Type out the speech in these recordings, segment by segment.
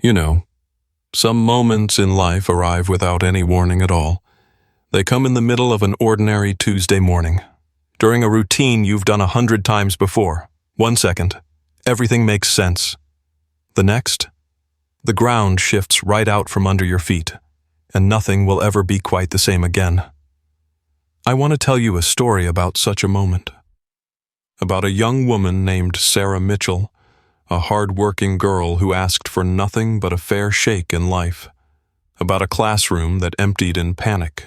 You know, some moments in life arrive without any warning at all. They come in the middle of an ordinary Tuesday morning, during a routine you've done 100 times before. 1 second, everything makes sense. The next, the ground shifts right out from under your feet, and nothing will ever be quite the same again. I want to tell you a story about such a moment. About a young woman named Sarah Mitchell, a hard-working girl who asked for nothing but a fair shake in life. About a classroom that emptied in panic.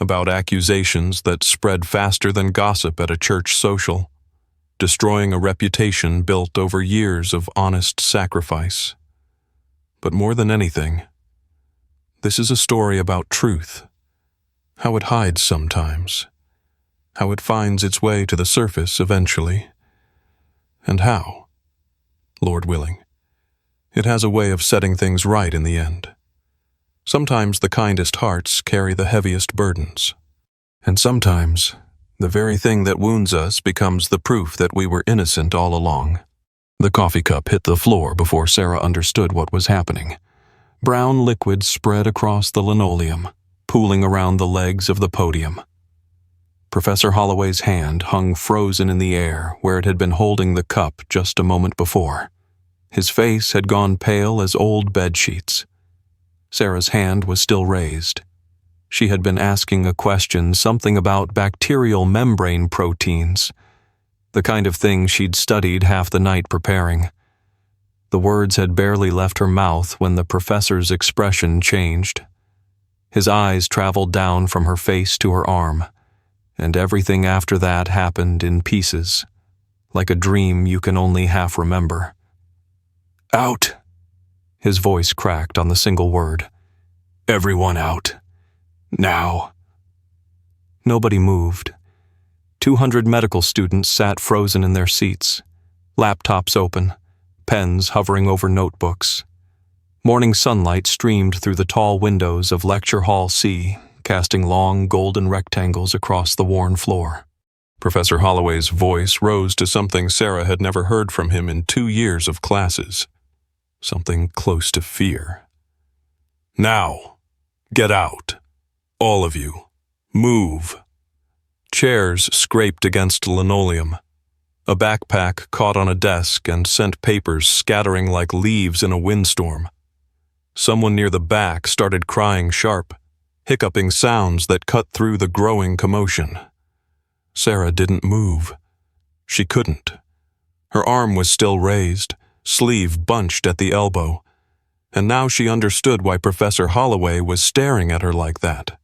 About accusations that spread faster than gossip at a church social, destroying a reputation built over years of honest sacrifice. But more than anything, this is a story about truth, how it hides sometimes, how it finds its way to the surface eventually, and how, Lord willing, it has a way of setting things right in the end. Sometimes the kindest hearts carry the heaviest burdens, and sometimes the very thing that wounds us becomes the proof that we were innocent all along. The coffee cup hit the floor before Sarah understood what was happening. Brown liquid spread across the linoleum, pooling around the legs of the podium. Professor Holloway's hand hung frozen in the air where it had been holding the cup just a moment before. His face had gone pale as old bedsheets. Sarah's hand was still raised. She had been asking a question, something about bacterial membrane proteins, the kind of thing she'd studied half the night preparing. The words had barely left her mouth when the professor's expression changed. His eyes traveled down from her face to her arm, and everything after that happened in pieces, like a dream you can only half remember. "Out!" His voice cracked on the single word. "Everyone out. Now." Nobody moved. 200 medical students sat frozen in their seats, laptops open, pens hovering over notebooks. Morning sunlight streamed through the tall windows of Lecture Hall C, casting long golden rectangles across the worn floor. Professor Holloway's voice rose to something Sarah had never heard from him in 2 years of classes. Something close to fear. "Now, get out. All of you. Move." Chairs scraped against linoleum. A backpack caught on a desk and sent papers scattering like leaves in a windstorm. Someone near the back started crying sharp, hiccuping sounds that cut through the growing commotion. Sarah didn't move. She couldn't. Her arm was still raised, sleeve bunched at the elbow, and now she understood why Professor Holloway was staring at her like that,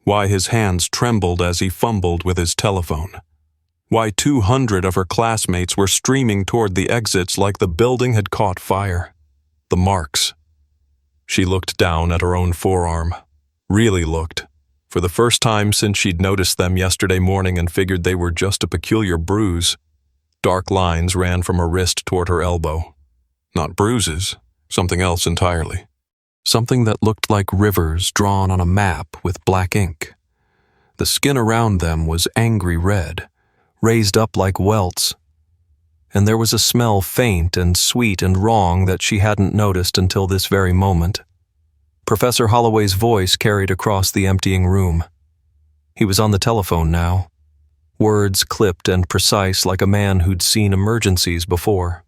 why his hands trembled as he fumbled with his telephone, why 200 of her classmates were streaming toward the exits like the building had caught fire. The marks. She looked down at her own forearm, really looked, for the first time since she'd noticed them yesterday morning and figured they were just a peculiar bruise. Dark lines ran from her wrist toward her elbow. Not bruises, something else entirely. Something that looked like rivers drawn on a map with black ink. The skin around them was angry red, raised up like welts, and there was a smell faint and sweet and wrong that she hadn't noticed until this very moment. Professor Holloway's voice carried across the emptying room. He was on the telephone now, words clipped and precise like a man who'd seen emergencies before.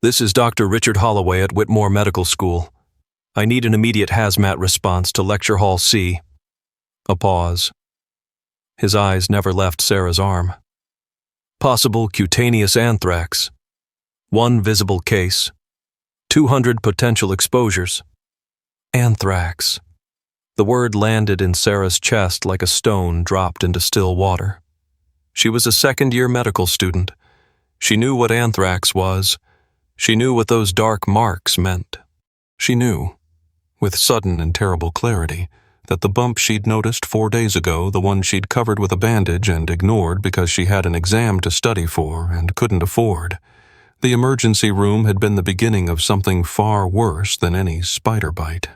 "This is Dr. Richard Holloway at Whitmore Medical School. I need an immediate hazmat response to Lecture Hall C." A pause. His eyes never left Sarah's arm. "Possible cutaneous anthrax. 1 visible case. 200 potential exposures." Anthrax. The word landed in Sarah's chest like a stone dropped into still water. She was a second-year medical student. She knew what anthrax was. She knew what those dark marks meant. She knew, with sudden and terrible clarity, that the bump she'd noticed 4 days ago, the one she'd covered with a bandage and ignored because she had an exam to study for and couldn't afford, the emergency room had been the beginning of something far worse than any spider bite.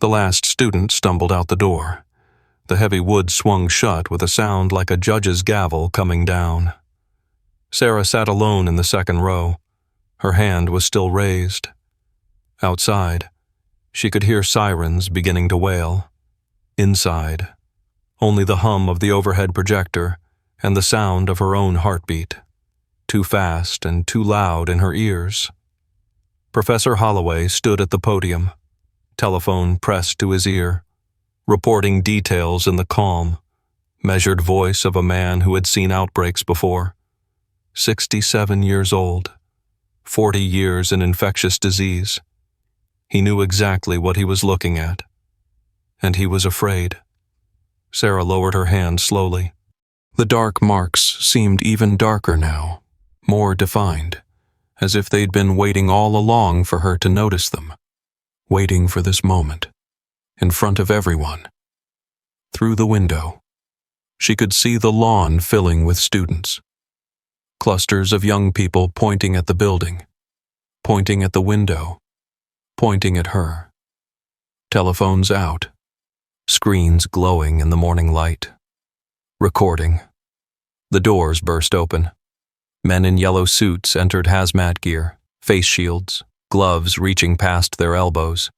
The last student stumbled out the door. The heavy wood swung shut with a sound like a judge's gavel coming down. Sarah sat alone in the second row. Her hand was still raised. Outside, she could hear sirens beginning to wail. Inside, only the hum of the overhead projector and the sound of her own heartbeat, too fast and too loud in her ears. Professor Holloway stood at the podium, telephone pressed to his ear, reporting details in the calm, measured voice of a man who had seen outbreaks before. 67 years old, 40 years in infectious disease. He knew exactly what he was looking at, and he was afraid. Sarah lowered her hand slowly. The dark marks seemed even darker now, more defined, as if they'd been waiting all along for her to notice them, waiting for this moment, in front of everyone. Through the window, she could see the lawn filling with students. Clusters of young people pointing at the building, pointing at the window, pointing at her. Telephones out, screens glowing in the morning light. Recording. The doors burst open. Men in yellow suits entered hazmat gear, face shields, gloves reaching past their elbows.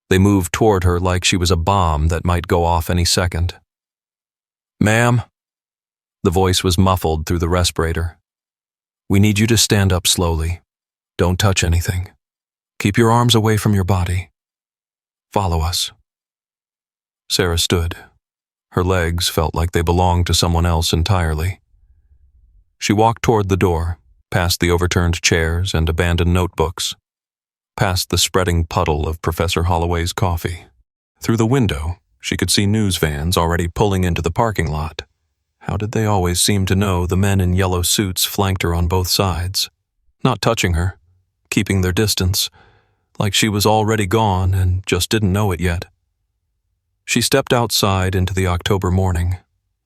They moved toward her like she was a bomb that might go off any second. "Ma'am," the voice was muffled through the respirator. "We need you to stand up slowly. Don't touch anything. Keep your arms away from your body. Follow us." Sarah stood. Her legs felt like they belonged to someone else entirely. She walked toward the door, past the overturned chairs and abandoned notebooks, past the spreading puddle of Professor Holloway's coffee. Through the window, she could see news vans already pulling into the parking lot. How did they always seem to know the men in yellow suits flanked her on both sides, not touching her, keeping their distance, like she was already gone and just didn't know it yet? She stepped outside into the October morning.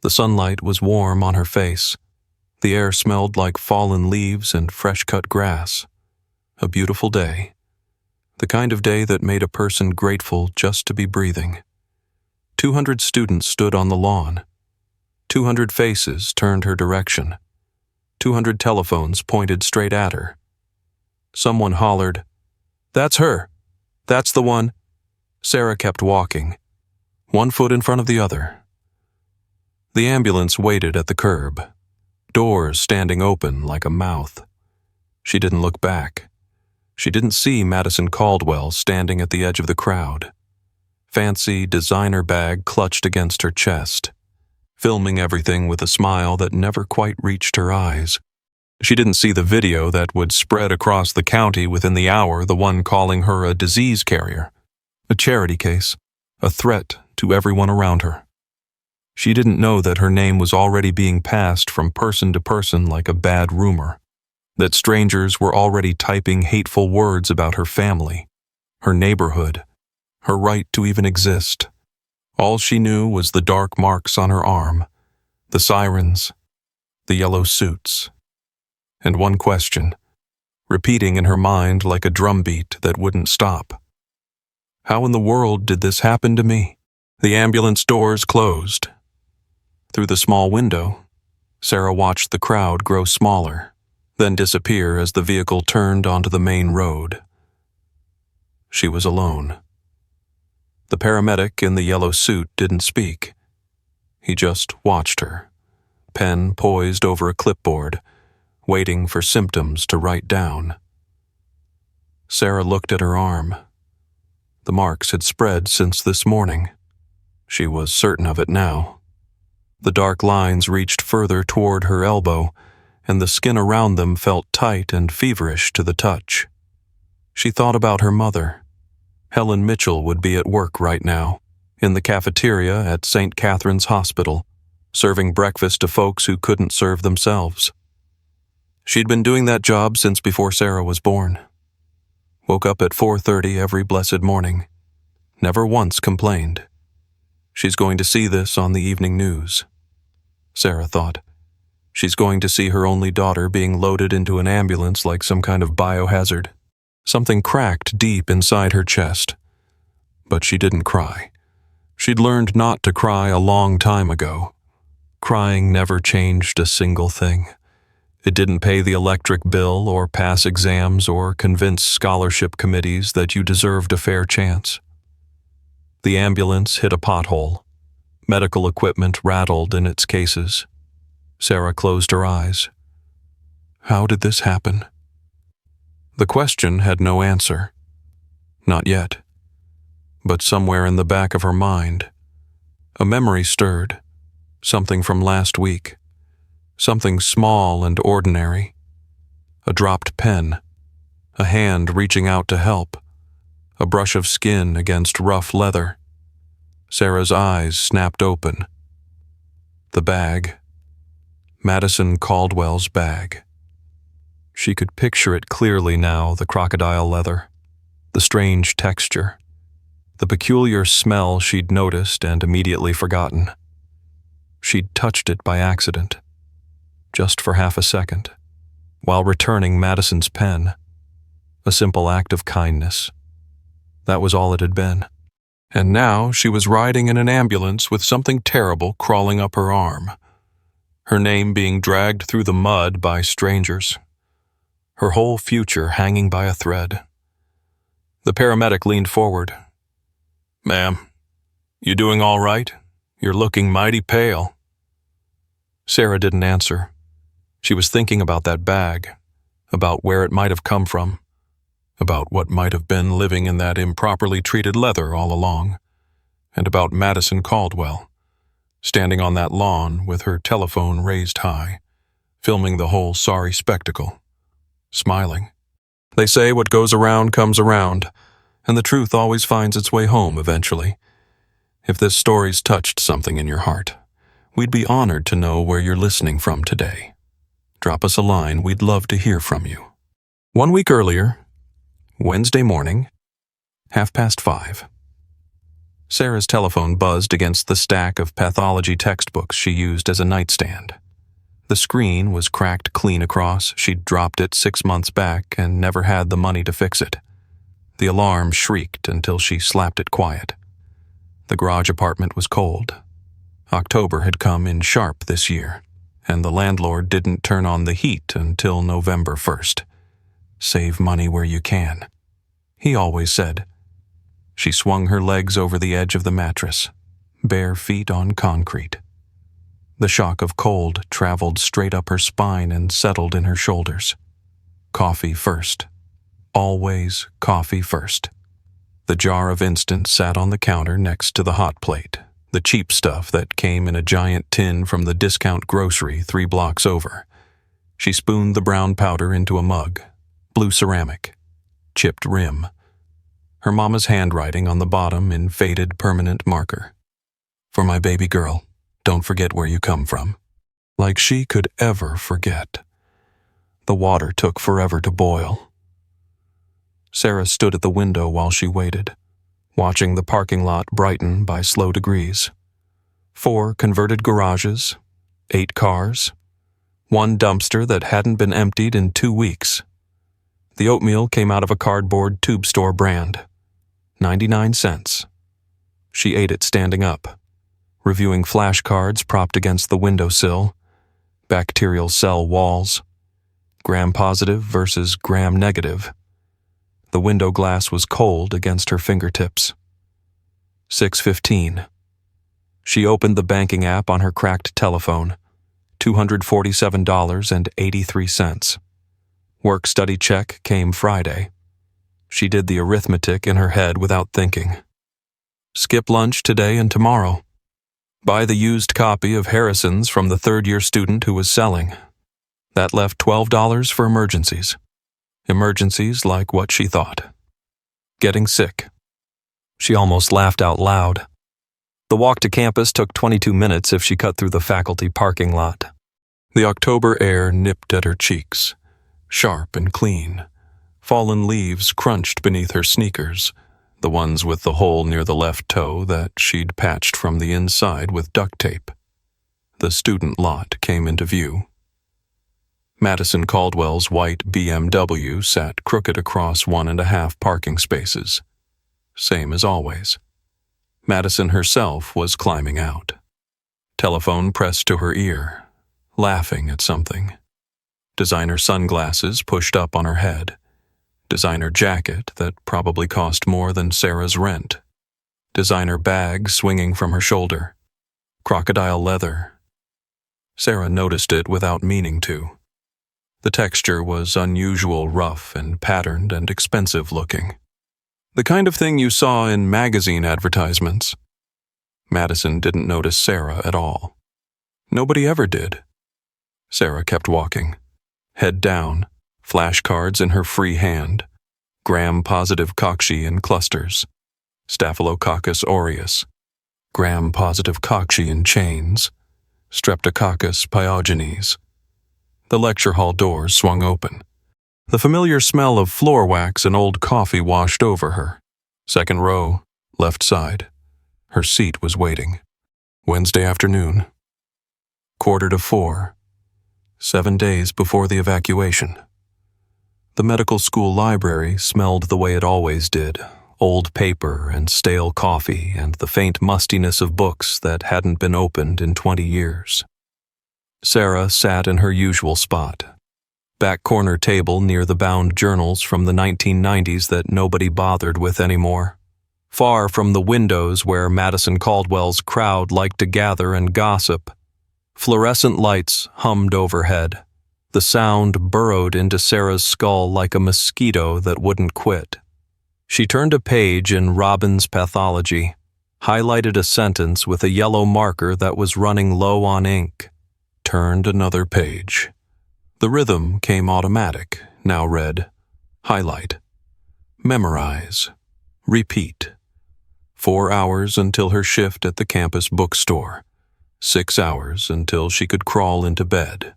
The sunlight was warm on her face. The air smelled like fallen leaves and fresh-cut grass. A beautiful day. The kind of day that made a person grateful just to be breathing. 200 students stood on the lawn. 200 faces turned her direction. 200 telephones pointed straight at her. Someone hollered, "That's her! That's the one!" Sarah kept walking, one foot in front of the other. The ambulance waited at the curb, doors standing open like a mouth. She didn't look back. She didn't see Madison Caldwell standing at the edge of the crowd, fancy designer bag clutched against her chest, filming everything with a smile that never quite reached her eyes. She didn't see the video that would spread across the county within the hour, the one calling her a disease carrier, a charity case, a threat to everyone around her. She didn't know that her name was already being passed from person to person like a bad rumor, that strangers were already typing hateful words about her family, her neighborhood, her right to even exist. All she knew was the dark marks on her arm, the sirens, the yellow suits, and one question, repeating in her mind like a drumbeat that wouldn't stop. How in the world did this happen to me? The ambulance doors closed. Through the small window, Sarah watched the crowd grow smaller, then disappear as the vehicle turned onto the main road. She was alone. The paramedic in the yellow suit didn't speak. He just watched her, pen poised over a clipboard, waiting for symptoms to write down. Sarah looked at her arm. The marks had spread since this morning. She was certain of it now. The dark lines reached further toward her elbow, and the skin around them felt tight and feverish to the touch. She thought about her mother. Helen Mitchell would be at work right now, in the cafeteria at St. Catherine's Hospital, serving breakfast to folks who couldn't serve themselves. She'd been doing that job since before Sarah was born. Woke up at 4:30 every blessed morning. Never once complained. She's going to see this on the evening news. Sarah thought. She's going to see her only daughter being loaded into an ambulance like some kind of biohazard. Something cracked deep inside her chest. But she didn't cry. She'd learned not to cry a long time ago. Crying never changed a single thing. It didn't pay the electric bill or pass exams or convince scholarship committees that you deserved a fair chance. The ambulance hit a pothole. Medical equipment rattled in its cases. Sarah closed her eyes. How did this happen? The question had no answer. Not yet. But somewhere in the back of her mind, a memory stirred, something from last week, something small and ordinary. A dropped pen, a hand reaching out to help, a brush of skin against rough leather. Sarah's eyes snapped open. The bag. Madison Caldwell's bag. She could picture it clearly now, the crocodile leather, the strange texture, the peculiar smell she'd noticed and immediately forgotten. She'd touched it by accident, just for half a second, while returning Madison's pen. A simple act of kindness. That was all it had been. And now she was riding in an ambulance with something terrible crawling up her arm. Her name being dragged through the mud by strangers. Her whole future hanging by a thread. The paramedic leaned forward. "Ma'am, you doing all right? You're looking mighty pale." Sarah didn't answer. She was thinking about that bag, about where it might have come from, about what might have been living in that improperly treated leather all along, and about Madison Caldwell, standing on that lawn with her telephone raised high, filming the whole sorry spectacle, smiling. They say what goes around comes around, and the truth always finds its way home eventually. If this story's touched something in your heart, we'd be honored to know where you're listening from today. Drop us a line, we'd love to hear from you. 1 week earlier, Wednesday morning, 5:30. Sarah's telephone buzzed against the stack of pathology textbooks she used as a nightstand. The screen was cracked clean across. She'd dropped it 6 months back and never had the money to fix it. The alarm shrieked until she slapped it quiet. The garage apartment was cold. October had come in sharp this year, and the landlord didn't turn on the heat until November 1st. Save money where you can, he always said. She swung her legs over the edge of the mattress, bare feet on concrete. The shock of cold traveled straight up her spine and settled in her shoulders. Coffee first. Always coffee first. The jar of instant sat on the counter next to the hot plate, the cheap stuff that came in a giant tin from the discount grocery 3 blocks over. She spooned the brown powder into a mug, blue ceramic, chipped rim. Her mama's handwriting on the bottom in faded permanent marker. For my baby girl, don't forget where you come from. Like she could ever forget. The water took forever to boil. Sarah stood at the window while she waited, watching the parking lot brighten by slow degrees. 4 converted garages, 8 cars, 1 dumpster that hadn't been emptied in 2 weeks. The oatmeal came out of a cardboard tube store brand. 99 cents. She ate it standing up, reviewing flashcards propped against the windowsill, bacterial cell walls, gram-positive versus gram-negative. The window glass was cold against her fingertips. 6:15. She opened the banking app on her cracked telephone. $247.83. Work-study check came Friday. She did the arithmetic in her head without thinking. Skip lunch today and tomorrow. Buy the used copy of Harrison's from the third-year student who was selling. That left $12 for emergencies. Emergencies like what she thought. Getting sick. She almost laughed out loud. The walk to campus took 22 minutes if she cut through the faculty parking lot. The October air nipped at her cheeks, sharp and clean. Fallen leaves crunched beneath her sneakers, the ones with the hole near the left toe that she'd patched from the inside with duct tape. The student lot came into view. Madison Caldwell's white BMW sat crooked across 1.5 parking spaces. Same as always. Madison herself was climbing out. Telephone pressed to her ear, laughing at something. Designer sunglasses pushed up on her head. Designer jacket that probably cost more than Sarah's rent. Designer bag swinging from her shoulder. Crocodile leather. Sarah noticed it without meaning to. The texture was unusual, rough and patterned and expensive looking. The kind of thing you saw in magazine advertisements. Madison didn't notice Sarah at all. Nobody ever did. Sarah kept walking. Head down, flashcards in her free hand. Gram-positive cocci in clusters. Staphylococcus aureus. Gram-positive cocci in chains. Streptococcus pyogenes. The lecture hall doors swung open. The familiar smell of floor wax and old coffee washed over her. Second row, left side. Her seat was waiting. Wednesday afternoon. 3:45. 7 days before the evacuation. The medical school library smelled the way it always did. Old paper and stale coffee and the faint mustiness of books that hadn't been opened in 20 years. Sarah sat in her usual spot. Back corner table near the bound journals from the 1990s that nobody bothered with anymore. Far from the windows where Madison Caldwell's crowd liked to gather and gossip. Fluorescent lights hummed overhead. The sound burrowed into Sarah's skull like a mosquito that wouldn't quit. She turned a page in Robbins' Pathology, highlighted a sentence with a yellow marker that was running low on ink. Turned another page. The rhythm came automatic, now read, highlight, memorize, repeat. 4 hours until her shift at the campus bookstore. 6 hours until she could crawl into bed.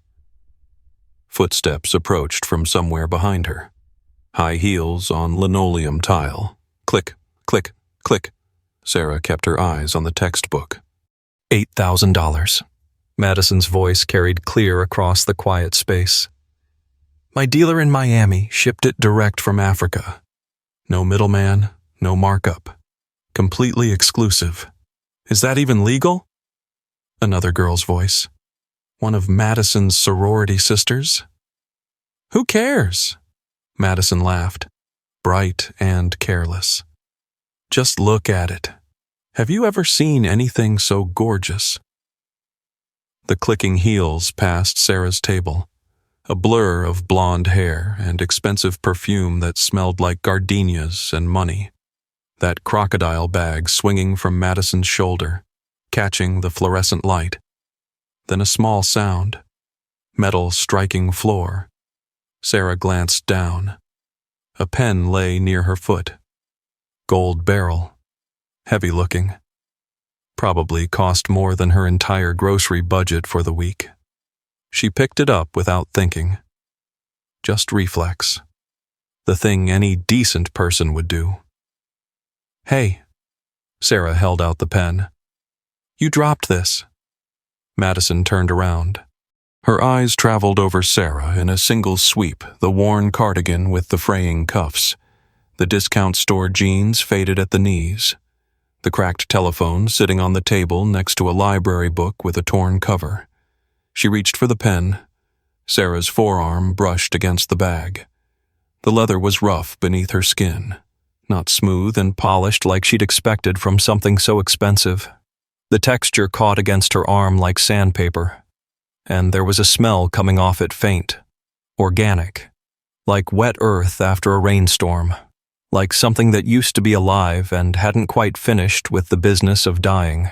Footsteps approached from somewhere behind her. High heels on linoleum tile. Click, click, click. Sarah kept her eyes on the textbook. $8,000. Madison's voice carried clear across the quiet space. My dealer in Miami shipped it direct from Africa. No middleman, no markup. Completely exclusive. Is that even legal? Another girl's voice. One of Madison's sorority sisters? Who cares? Madison laughed, bright and careless. Just look at it. Have you ever seen anything so gorgeous? The clicking heels passed Sarah's table, a blur of blonde hair and expensive perfume that smelled like gardenias and money. That crocodile bag swinging from Madison's shoulder, catching the fluorescent light. Then a small sound. Metal striking floor. Sarah glanced down. A pen lay near her foot. Gold barrel. Heavy looking. Probably cost more than her entire grocery budget for the week. She picked it up without thinking. Just reflex. The thing any decent person would do. Hey. Sarah held out the pen. You dropped this. Madison turned around. Her eyes traveled over Sarah in a single sweep, the worn cardigan with the fraying cuffs, the discount store jeans faded at the knees, the cracked telephone sitting on the table next to a library book with a torn cover. She reached for the pen. Sarah's forearm brushed against the bag. The leather was rough beneath her skin, not smooth and polished like she'd expected from something so expensive. The texture caught against her arm like sandpaper. And there was a smell coming off it faint, organic, like wet earth after a rainstorm, like something that used to be alive and hadn't quite finished with the business of dying.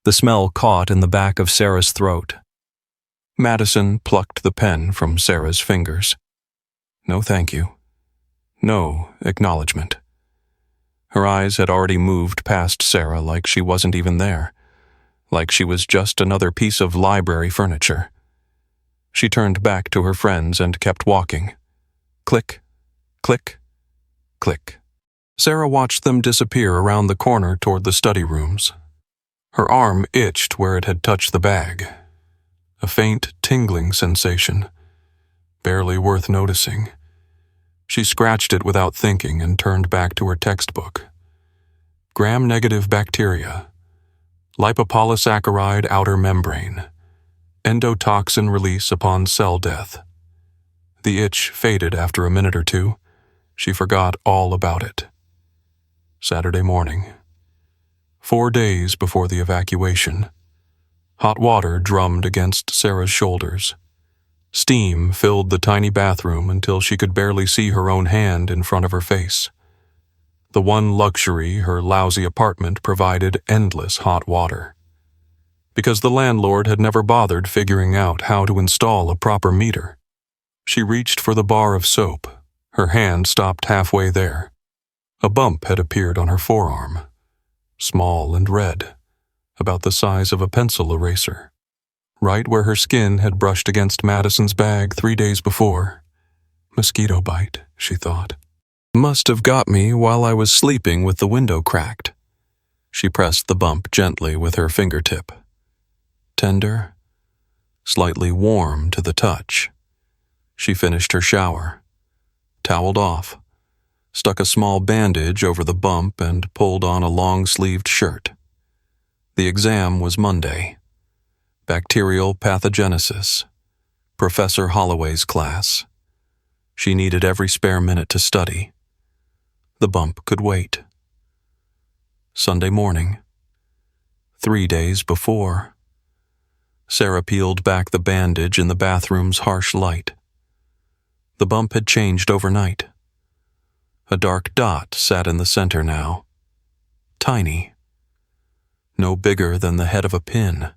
The smell caught in the back of Sarah's throat. Madison plucked the pen from Sarah's fingers. No thank you. No acknowledgement. Her eyes had already moved past Sarah like she wasn't even there. Like she was just another piece of library furniture. She turned back to her friends and kept walking. Click, click, click. Sarah watched them disappear around the corner toward the study rooms. Her arm itched where it had touched the bag. A faint, tingling sensation, barely worth noticing. She scratched it without thinking and turned back to her textbook. Gram-negative bacteria. Lipopolysaccharide outer membrane. Endotoxin release upon cell death. The itch faded after a minute or two. She forgot all about it. Saturday morning. 4 days before the evacuation. Hot water drummed against Sarah's shoulders. Steam filled the tiny bathroom until she could barely see her own hand in front of her face. The one luxury her lousy apartment provided endless hot water. Because the landlord had never bothered figuring out how to install a proper meter. She reached for the bar of soap. Her hand stopped halfway there. A bump had appeared on her forearm. Small and red, about the size of a pencil eraser. Right where her skin had brushed against Madison's bag 3 days before. Mosquito bite, she thought. Must have got me while I was sleeping with the window cracked. She pressed the bump gently with her fingertip. Tender, slightly warm to the touch. She finished her shower, toweled off, stuck a small bandage over the bump and pulled on a long-sleeved shirt. The exam was Monday. Bacterial pathogenesis. Professor Holloway's class. She needed every spare minute to study. The bump could wait. Sunday morning. 3 days before. Sarah peeled back the bandage in the bathroom's harsh light. The bump had changed overnight. A dark dot sat in the center now. Tiny. No bigger than the head of a pin.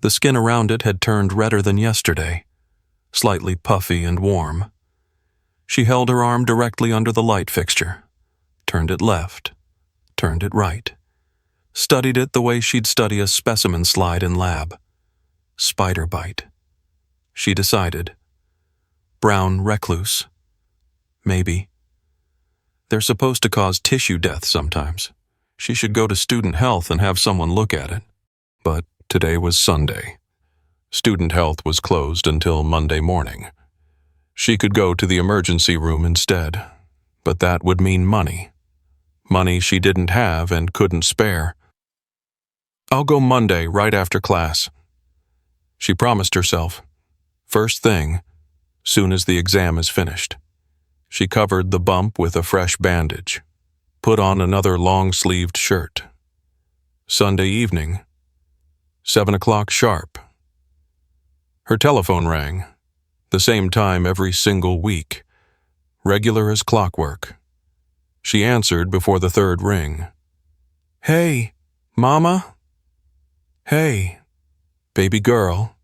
The skin around it had turned redder than yesterday, slightly puffy and warm. She held her arm directly under the light fixture, turned it left, turned it right, studied it the way she'd study a specimen slide in lab. Spider bite. She decided. Brown recluse. Maybe. They're supposed to cause tissue death sometimes. She should go to student health and have someone look at it. But today was Sunday. Student health was closed until Monday morning. She could go to the emergency room instead, but that would mean money. Money she didn't have and couldn't spare. I'll go Monday right after class. She promised herself. First thing, soon as the exam is finished. She covered the bump with a fresh bandage, put on another long-sleeved shirt. Sunday evening, 7 o'clock sharp. Her telephone rang, the same time every single week, regular as clockwork. She answered before the third ring. Hey, Mama? Hey, baby girl.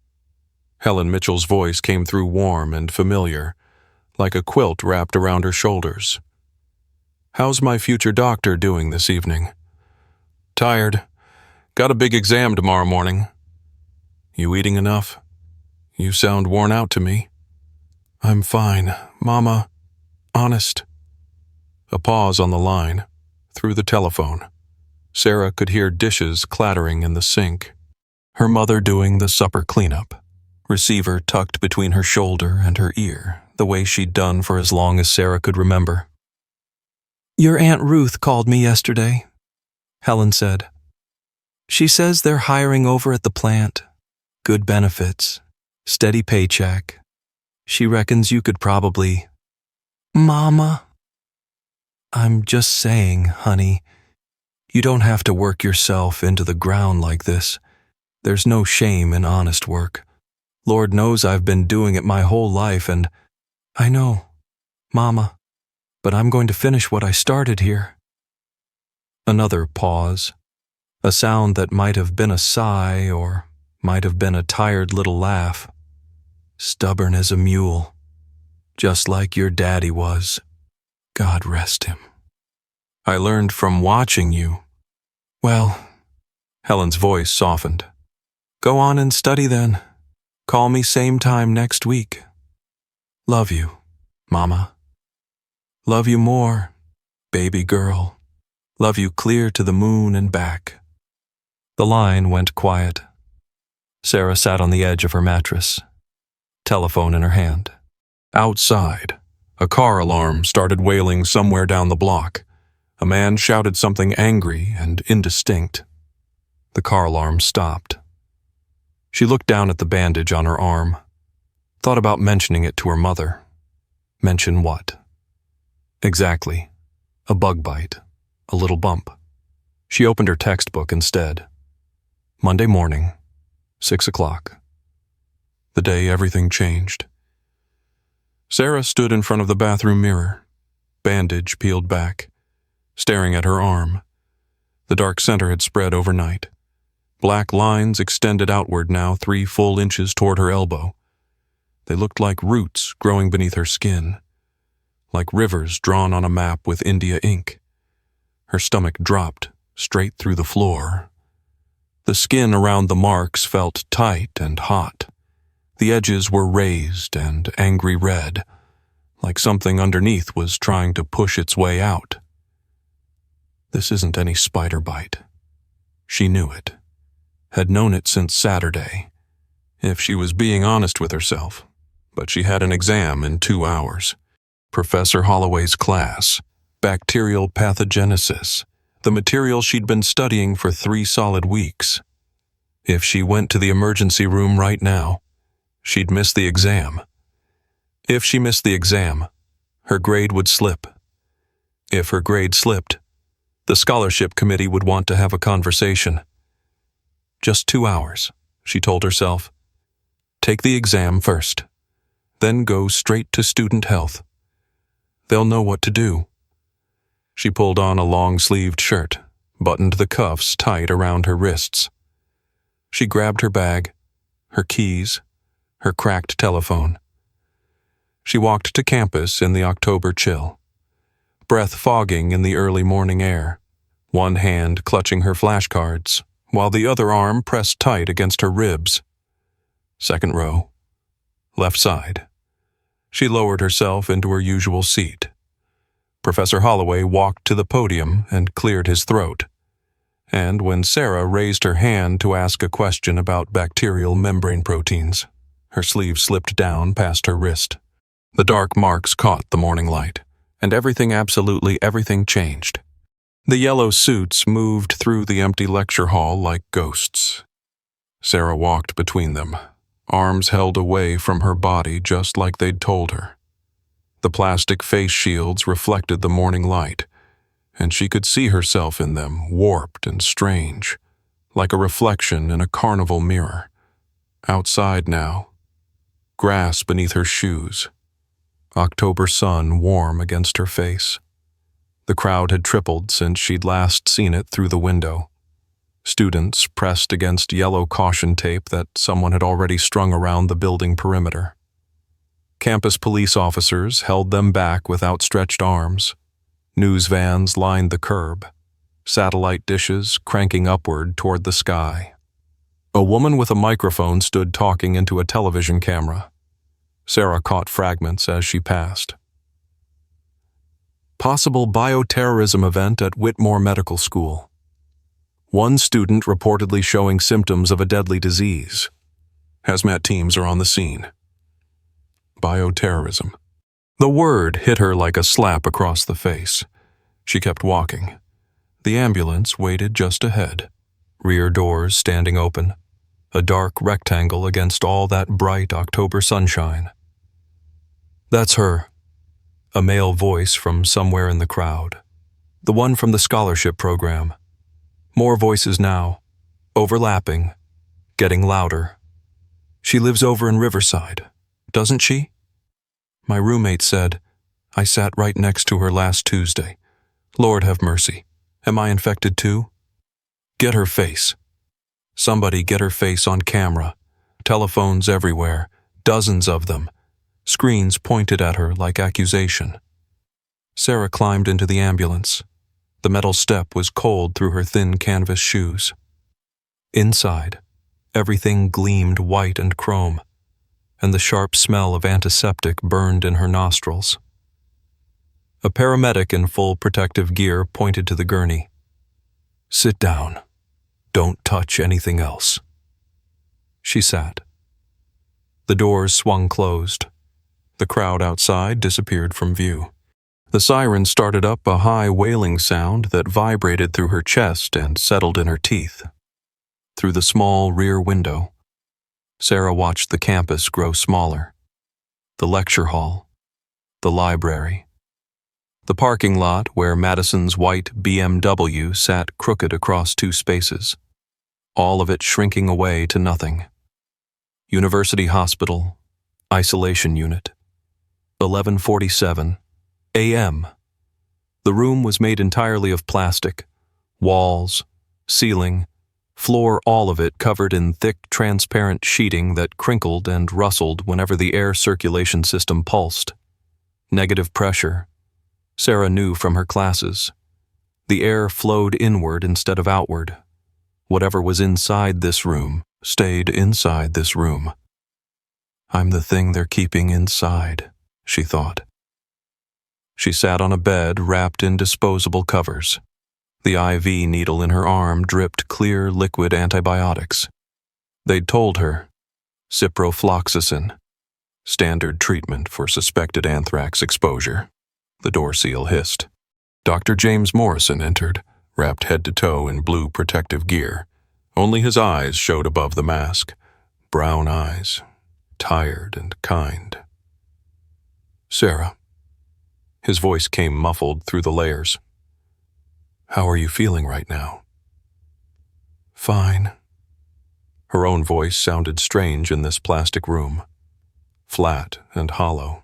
Helen Mitchell's voice came through warm and familiar, like a quilt wrapped around her shoulders. How's my future doctor doing this evening? Tired. Got a big exam tomorrow morning. You eating enough? You sound worn out to me. I'm fine, Mama. Honest. A pause on the line. Through the telephone. Sarah could hear dishes clattering in the sink. Her mother doing the supper cleanup. Receiver tucked between her shoulder and her ear, the way she'd done for as long as Sarah could remember. Your Aunt Ruth called me yesterday, Helen said. She says they're hiring over at the plant. Good benefits. Steady paycheck. She reckons you could probably... Mama? I'm just saying, honey. You don't have to work yourself into the ground like this. There's no shame in honest work. Lord knows I've been doing it my whole life, and I know, Mama, but I'm going to finish what I started here. Another pause, a sound that might have been a sigh or might have been a tired little laugh. Stubborn as a mule, just like your daddy was. God rest him. I learned from watching you. Well, Helen's voice softened. Go on and study then. Call me same time next week. Love you, Mama. Love you more, baby girl. Love you clear to the moon and back. The line went quiet. Sarah sat on the edge of her mattress, telephone in her hand. Outside, a car alarm started wailing somewhere down the block. A man shouted something angry and indistinct. The car alarm stopped. She looked down at the bandage on her arm. Thought about mentioning it to her mother. Mention what? Exactly. A bug bite. A little bump. She opened her textbook instead. Monday morning, 6 o'clock. The day everything changed. Sarah stood in front of the bathroom mirror, bandage peeled back, staring at her arm. The dark center had spread overnight. Black lines extended outward now 3 full inches toward her elbow. They looked like roots growing beneath her skin, like rivers drawn on a map with India ink. Her stomach dropped straight through the floor. The skin around the marks felt tight and hot. The edges were raised and angry red, like something underneath was trying to push its way out. This isn't any spider bite. She knew it. Had known it since Saturday, if she was being honest with herself. But she had an exam in 2 hours. Professor Holloway's class, bacterial pathogenesis, the material she'd been studying for 3 solid weeks. If she went to the emergency room right now, she'd miss the exam. If she missed the exam, her grade would slip. If her grade slipped, the scholarship committee would want to have a conversation. Just 2 hours, she told herself. Take the exam first, then go straight to student health. They'll know what to do. She pulled on a long-sleeved shirt, buttoned the cuffs tight around her wrists. She grabbed her bag, her keys, her cracked telephone. She walked to campus in the October chill, breath fogging in the early morning air, one hand clutching her flashcards, while the other arm pressed tight against her ribs. Second row, left side. She lowered herself into her usual seat. Professor Holloway walked to the podium and cleared his throat. And when Sarah raised her hand to ask a question about bacterial membrane proteins, her sleeve slipped down past her wrist. The dark marks caught the morning light, and absolutely everything changed. The yellow suits moved through the empty lecture hall like ghosts. Sarah walked between them, arms held away from her body just like they'd told her. The plastic face shields reflected the morning light, and she could see herself in them, warped and strange, like a reflection in a carnival mirror. Outside now, grass beneath her shoes, October sun warm against her face. The crowd had tripled since she'd last seen it through the window. Students pressed against yellow caution tape that someone had already strung around the building perimeter. Campus police officers held them back with outstretched arms. News vans lined the curb, satellite dishes cranking upward toward the sky. A woman with a microphone stood talking into a television camera. Sarah caught fragments as she passed. Possible bioterrorism event at Whitmore Medical School. One student reportedly showing symptoms of a deadly disease. Hazmat teams are on the scene. Bioterrorism. The word hit her like a slap across the face. She kept walking. The ambulance waited just ahead, rear doors standing open, a dark rectangle against all that bright October sunshine. That's her. A male voice from somewhere in the crowd. The one from the scholarship program. More voices now, overlapping, getting louder. She lives over in Riverside, doesn't she? My roommate said, I sat right next to her last Tuesday. Lord have mercy. Am I infected too? Get her face. Somebody get her face on camera. Telephones everywhere, dozens of them. Screens pointed at her like accusation. Sarah climbed into the ambulance. The metal step was cold through her thin canvas shoes. Inside, everything gleamed white and chrome, and the sharp smell of antiseptic burned in her nostrils. A paramedic in full protective gear pointed to the gurney. Sit down. Don't touch anything else. She sat. The doors swung closed. The crowd outside disappeared from view. The siren started up a high wailing sound that vibrated through her chest and settled in her teeth. Through the small rear window, Sarah watched the campus grow smaller. the lecture hall, the library, the parking lot where Madison's white BMW sat crooked across two spaces, all of it shrinking away to nothing. University Hospital, Isolation Unit, 11:47 a.m. The room was made entirely of plastic, walls, ceiling, floor, all of it covered in thick, transparent sheeting that crinkled and rustled whenever the air circulation system pulsed. Negative pressure. Sarah knew from her classes. The air flowed inward instead of outward. Whatever was inside this room stayed inside this room. I'm the thing they're keeping inside, she thought. She sat on a bed wrapped in disposable covers. The IV needle in her arm dripped clear liquid antibiotics. They'd told her, ciprofloxacin, standard treatment for suspected anthrax exposure. The door seal hissed. Dr. James Morrison entered, wrapped head to toe in blue protective gear. Only his eyes showed above the mask. Brown eyes, tired and kind. Sarah. His voice came muffled through the layers. How are you feeling right now? Fine. Her own voice sounded strange in this plastic room, flat and hollow.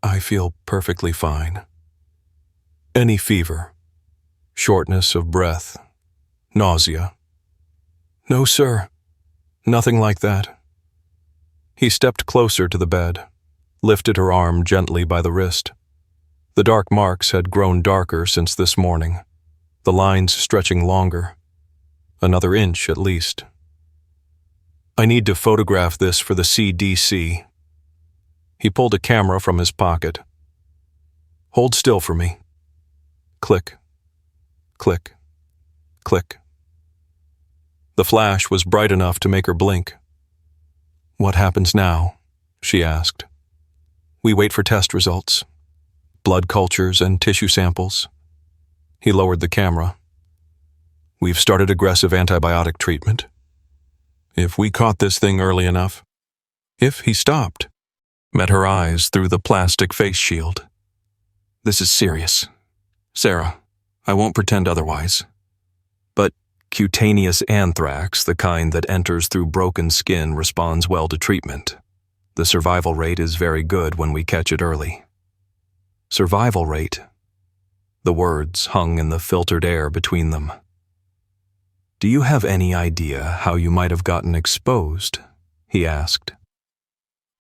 I feel perfectly fine. Any fever, shortness of breath, nausea? No, sir. Nothing like that. He stepped closer to the bed, lifted her arm gently by the wrist. The dark marks had grown darker since this morning, the lines stretching longer. Another inch at least. I need to photograph this for the CDC. He pulled a camera from his pocket. Hold still for me. Click, click, click. The flash was bright enough to make her blink. What happens now? She asked. We wait for test results. Blood cultures and tissue samples. He lowered the camera. We've started aggressive antibiotic treatment. If we caught this thing early enough. If he stopped. Met her eyes through the plastic face shield. This is serious. Sarah, I won't pretend otherwise. But cutaneous anthrax, the kind that enters through broken skin, responds well to treatment. The survival rate is very good when we catch it early. Survival rate. The words hung in the filtered air between them. Do you have any idea how you might have gotten exposed? He asked.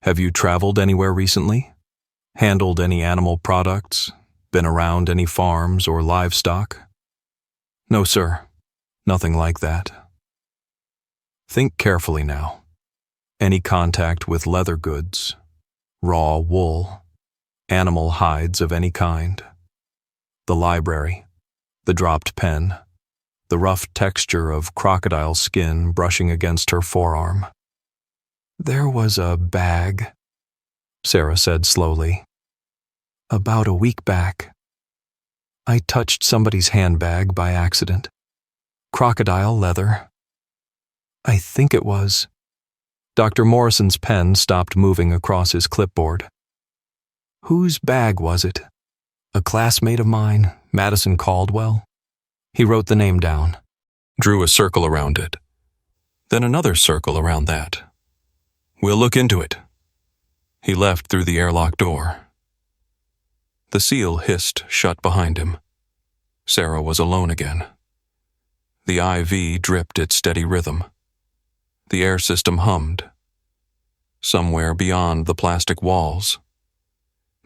Have you traveled anywhere recently? Handled any animal products? Been around any farms or livestock? No, sir. Nothing like that. Think carefully now. Any contact with leather goods, raw wool, animal hides of any kind, the library, the dropped pen, the rough texture of crocodile skin brushing against her forearm. There was a bag, Sarah said slowly. About a week back. I touched somebody's handbag by accident. Crocodile leather. I think it was. Dr. Morrison's pen stopped moving across his clipboard. Whose bag was it? A classmate of mine, Madison Caldwell? He wrote the name down. Drew a circle around it. Then another circle around that. We'll look into it. He left through the airlock door. The seal hissed shut behind him. Sarah was alone again. The IV dripped its steady rhythm. The air system hummed. Somewhere beyond the plastic walls,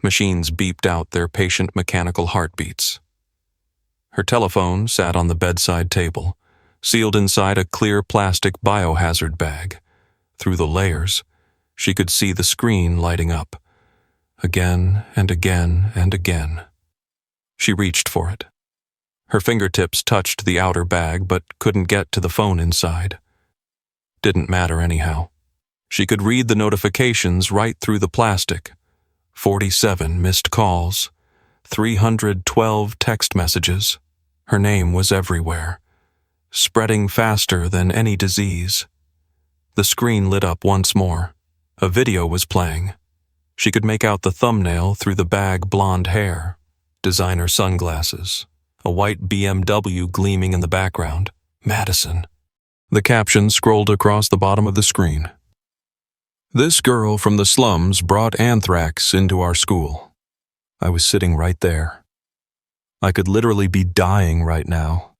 machines beeped out their patient mechanical heartbeats. Her telephone sat on the bedside table, sealed inside a clear plastic biohazard bag. Through the layers, she could see the screen lighting up, again and again and again. She reached for it. Her fingertips touched the outer bag but couldn't get to the phone inside. Didn't matter anyhow. She could read the notifications right through the plastic. 47 missed calls, 312 text messages. Her name was everywhere, spreading faster than any disease. The screen lit up once more. A video was playing. She could make out the thumbnail through the bag blonde hair, designer sunglasses, a white BMW gleaming in the background. Madison. The caption scrolled across the bottom of the screen. This girl from the slums brought anthrax into our school. I was sitting right there. I could literally be dying right now.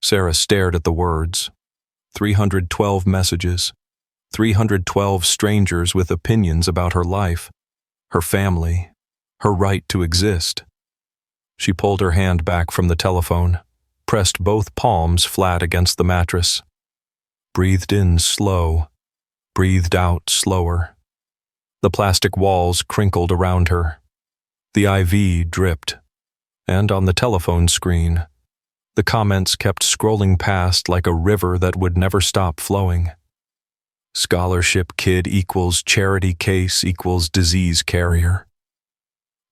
Sarah stared at the words. 312 messages. 312 strangers with opinions about her life, her family, her right to exist. She pulled her hand back from the telephone, pressed both palms flat against the mattress, breathed in slow, breathed out slower. The plastic walls crinkled around her. The IV dripped, and on the telephone screen, the comments kept scrolling past like a river that would never stop flowing. Scholarship kid equals charity case equals disease carrier.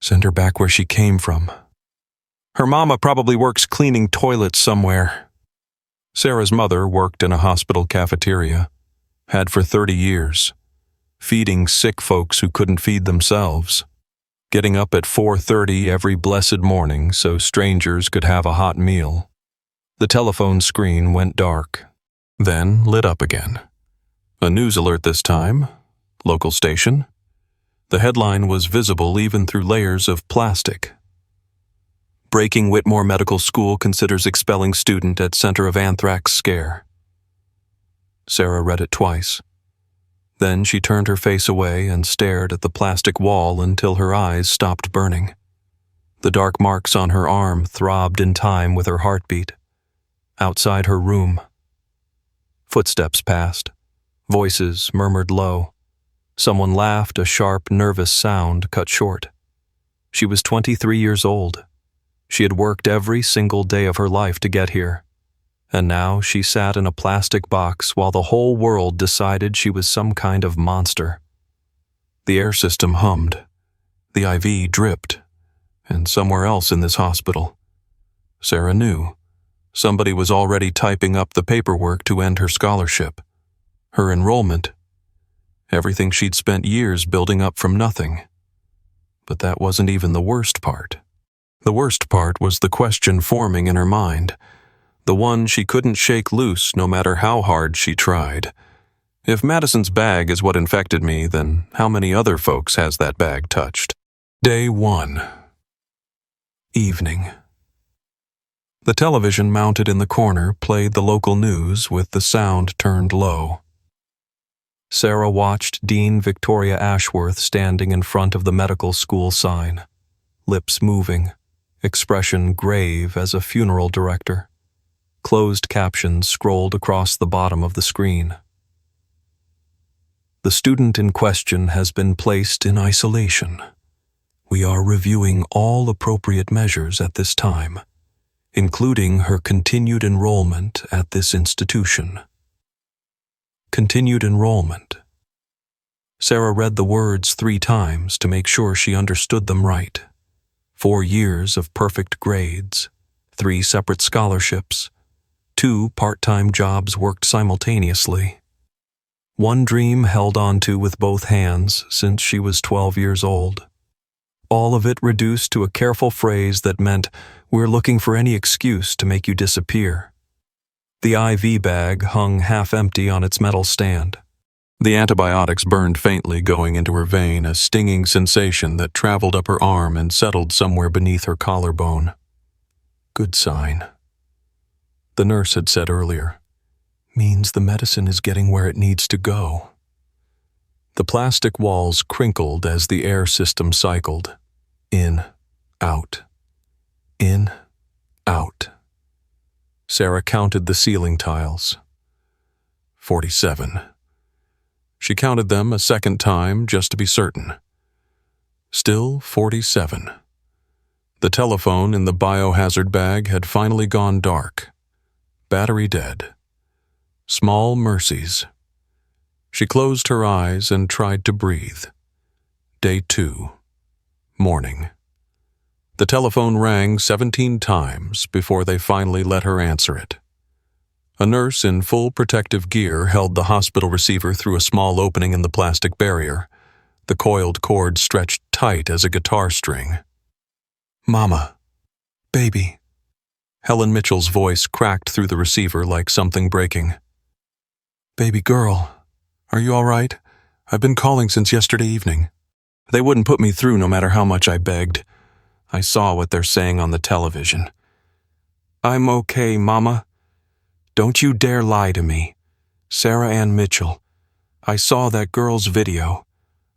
Send her back where she came from. Her mama probably works cleaning toilets somewhere. Sarah's mother worked in a hospital cafeteria, had for 30 years, feeding sick folks who couldn't feed themselves, getting up at 4:30 every blessed morning so strangers could have a hot meal. The telephone screen went dark, then lit up again. A news alert this time. Local station. The headline was visible even through layers of plastic. Breaking Whitmore Medical School considers expelling student at center of anthrax scare. Sarah read it twice. Then she turned her face away and stared at the plastic wall until her eyes stopped burning. The dark marks on her arm throbbed in time with her heartbeat. Outside her room. Footsteps passed. Voices murmured low. Someone laughed, a sharp, nervous sound cut short. She was 23 years old. She had worked every single day of her life to get here. And now she sat in a plastic box while the whole world decided she was some kind of monster. The air system hummed. The IV dripped. And somewhere else in this hospital, Sarah knew, somebody was already typing up the paperwork to end her scholarship. Her enrollment, everything she'd spent years building up from nothing. But that wasn't even the worst part. The worst part was the question forming in her mind, the one she couldn't shake loose no matter how hard she tried. If Madison's bag is what infected me, then how many other folks has that bag touched? Day 1. Evening. The television mounted in the corner played the local news with the sound turned low. Sarah watched Dean Victoria Ashworth standing in front of the medical school sign, lips moving, expression grave as a funeral director. Closed captions scrolled across the bottom of the screen. The student in question has been placed in isolation. We are reviewing all appropriate measures at this time, including her continued enrollment at this institution. Continued enrollment. Sarah read the words 3 times to make sure she understood them right. 4 years of perfect grades, 3 separate scholarships, 2 part-time jobs worked simultaneously. 1 dream held onto with both hands since she was 12 years old. All of it reduced to a careful phrase that meant, "We're looking for any excuse to make you disappear." The IV bag hung half-empty on its metal stand. The antibiotics burned faintly going into her vein, a stinging sensation that traveled up her arm and settled somewhere beneath her collarbone. Good sign. The nurse had said earlier, means the medicine is getting where it needs to go. The plastic walls crinkled as the air system cycled. In, out. In, out. Sarah counted the ceiling tiles. 47. She counted them a second time just to be certain. Still 47. The telephone in the biohazard bag had finally gone dark. Battery dead. Small mercies. She closed her eyes and tried to breathe. Day 2. Morning. The telephone rang 17 times before they finally let her answer it. A nurse in full protective gear held the hospital receiver through a small opening in the plastic barrier. the coiled cord stretched tight as a guitar string. "Mama. Baby." Helen Mitchell's voice cracked through the receiver like something breaking. "Baby girl, are you all right? I've been calling since yesterday evening. They wouldn't put me through no matter how much I begged. I saw what they're saying on the television. I'm okay, Mama. Don't you dare lie to me. Sarah Ann Mitchell. I saw that girl's video.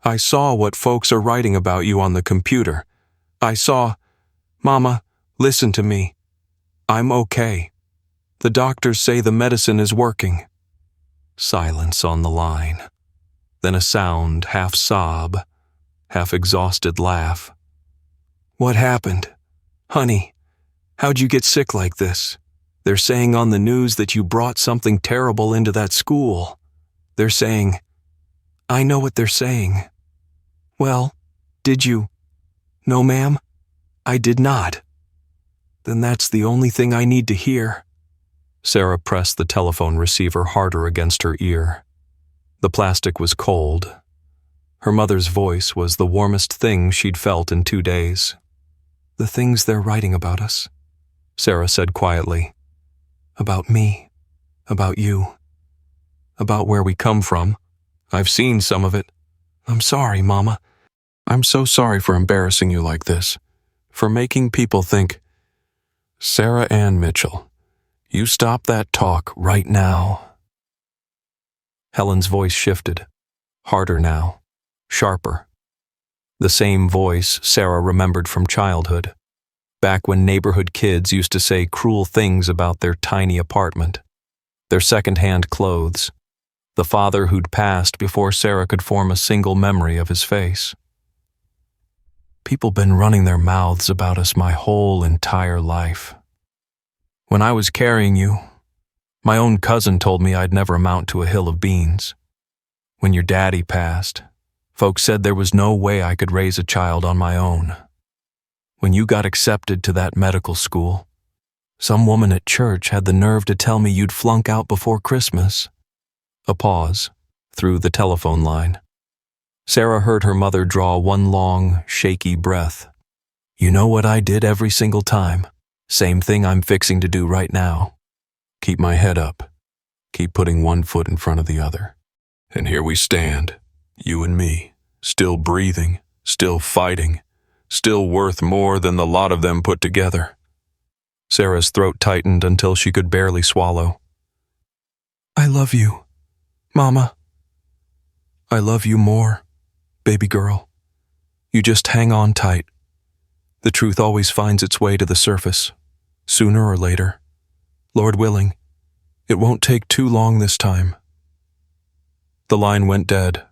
I saw what folks are writing about you on the computer. I saw... Mama, listen to me. I'm okay. The doctors say the medicine is working." Silence on the line. Then a sound, half sob, half exhausted laugh. "What happened? Honey, how'd you get sick like this? They're saying on the news that you brought something terrible into that school. They're saying... I know what they're saying." "Well, did you?" "No, ma'am, I did not." "Then that's the only thing I need to hear." Sarah pressed the telephone receiver harder against her ear. The plastic was cold. Her mother's voice was the warmest thing she'd felt in 2 days. "The things they're writing about us," Sarah said quietly. "About me, about you, about where we come from. I've seen some of it. I'm sorry, Mama. I'm so sorry for embarrassing you like this, for making people think..." "Sarah Ann Mitchell, you stop that talk right now." Helen's voice shifted, harder now, sharper. The same voice Sarah remembered from childhood, back when neighborhood kids used to say cruel things about their tiny apartment, their second-hand clothes, the father who'd passed before Sarah could form a single memory of his face. "People been running their mouths about us my whole entire life. When I was carrying you, my own cousin told me I'd never amount to a hill of beans. When your daddy passed, folks said there was no way I could raise a child on my own. When you got accepted to that medical school, some woman at church had the nerve to tell me you'd flunk out before Christmas." A pause, through the telephone line. Sarah heard her mother draw one long, shaky breath. "You know what I did every single time? Same thing I'm fixing to do right now. Keep my head up. Keep putting one foot in front of the other. And here we stand, you and me, still breathing, still fighting, still worth more than the lot of them put together." Sarah's throat tightened until she could barely swallow. "I love you, Mama." "I love you more, baby girl. You just hang on tight. The truth always finds its way to the surface, sooner or later. Lord willing, it won't take too long this time." The line went dead.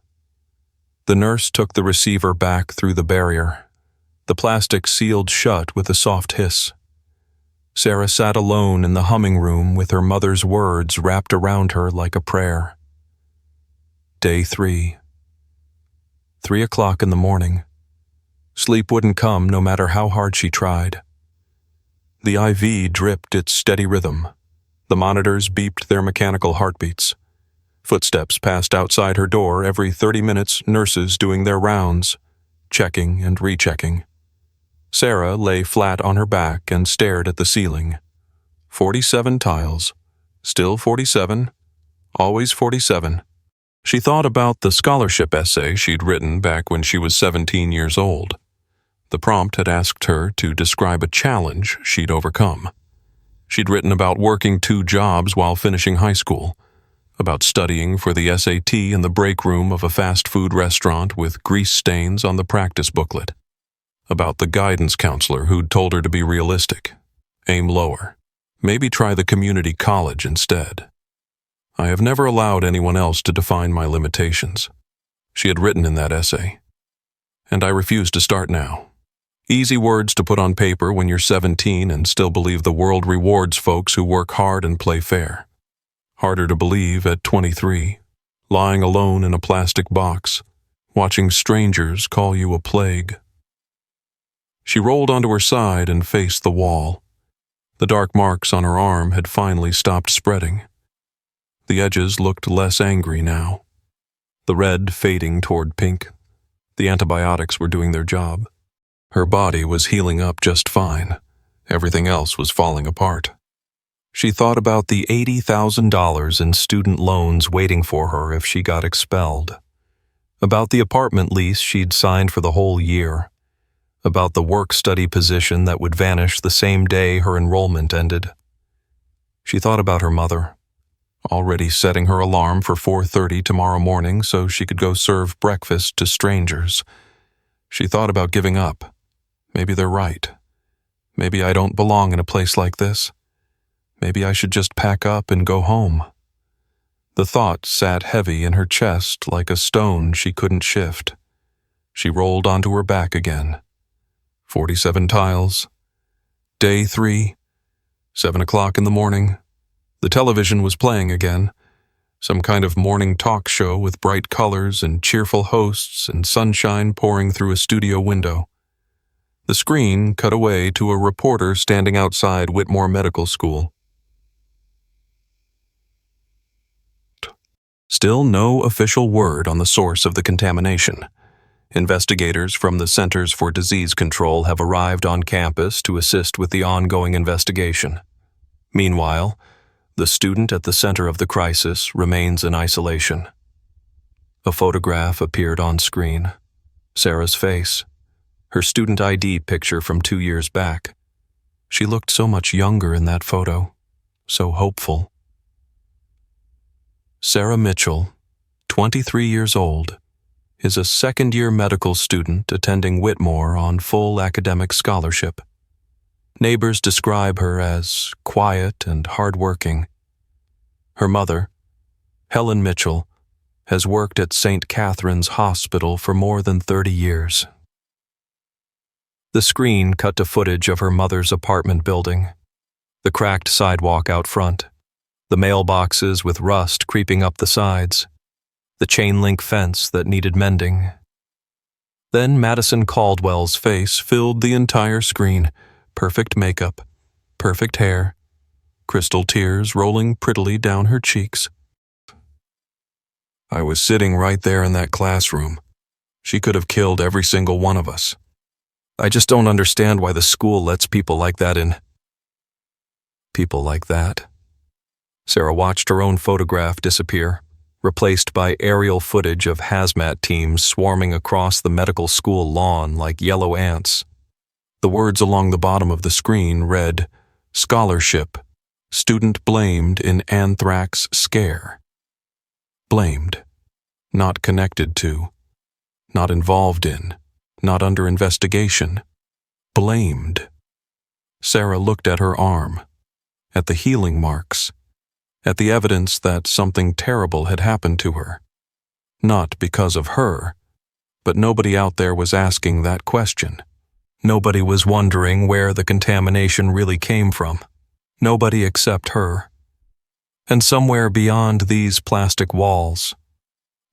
The nurse took the receiver back through the barrier. The plastic sealed shut with a soft hiss. Sarah sat alone in the humming room with her mother's words wrapped around her like a prayer. Day 3. 3 o'clock in the morning. Sleep wouldn't come no matter how hard she tried. The IV dripped its steady rhythm. The monitors beeped their mechanical heartbeats. Footsteps passed outside her door every 30 minutes, nurses doing their rounds, checking and rechecking. Sarah lay flat on her back and stared at the ceiling. 47 tiles. Still 47. Always 47. She thought about the scholarship essay she'd written back when she was 17 years old. The prompt had asked her to describe a challenge she'd overcome. She'd written about working 2 jobs while finishing high school, about studying for the SAT in the break room of a fast food restaurant with grease stains on the practice booklet, about the guidance counselor who'd told her to be realistic, aim lower, maybe try the community college instead. "I have never allowed anyone else to define my limitations," she had written in that essay. "And I refuse to start now." Easy words to put on paper when you're 17 and still believe the world rewards folks who work hard and play fair. Harder to believe at 23, lying alone in a plastic box, watching strangers call you a plague. She rolled onto her side and faced the wall. The dark marks on her arm had finally stopped spreading. The edges looked less angry now, the red fading toward pink, The antibiotics were doing their job. Her body was healing up just fine. Everything else was falling apart. She thought about the $80,000 in student loans waiting for her if she got expelled. About the apartment lease she'd signed for the whole year. About the work-study position that would vanish the same day her enrollment ended. She thought about her mother, already setting her alarm for 4:30 tomorrow morning so she could go serve breakfast to strangers. She thought about giving up. Maybe they're right. Maybe I don't belong in a place like this. Maybe I should just pack up and go home. The thought sat heavy in her chest like a stone she couldn't shift. She rolled onto her back again. 47 tiles. Day 3. 7 o'clock in the morning. The television was playing again. Some kind of morning talk show with bright colors and cheerful hosts and sunshine pouring through a studio window. The screen cut away to a reporter standing outside Whitmore Medical School. Still no official word on the source of the contamination. Investigators from the Centers for Disease Control have arrived on campus to assist with the ongoing investigation. Meanwhile, the student at the center of the crisis remains in isolation. A photograph appeared on screen. Sarah's face. Her student ID picture from 2 years back. She looked so much younger in that photo, so hopeful. Sarah Mitchell, 23 years old, is a second-year medical student attending Whitmore on full academic scholarship. Neighbors describe her as quiet and hardworking. Her mother, Helen Mitchell, has worked at St. Catherine's Hospital for more than 30 years. The screen cut to footage of her mother's apartment building. The cracked sidewalk out front. The mailboxes with rust creeping up the sides. The chain-link fence that needed mending. Then Madison Caldwell's face filled the entire screen. Perfect makeup, perfect hair, crystal tears rolling prettily down her cheeks. I was sitting right there in that classroom. She could have killed every single one of us. I just don't understand why the school lets people like that in. People like that. Sarah watched her own photograph disappear, replaced by aerial footage of hazmat teams swarming across the medical school lawn like yellow ants. The words along the bottom of the screen read, "Scholarship. Student blamed in anthrax scare." Blamed. Not connected to. Not involved in. Not under investigation. Blamed. Sarah looked at her arm, at the healing marks, at the evidence that something terrible had happened to her. Not because of her, but nobody out there was asking that question. Nobody was wondering where the contamination really came from. Nobody except her. And somewhere beyond these plastic walls,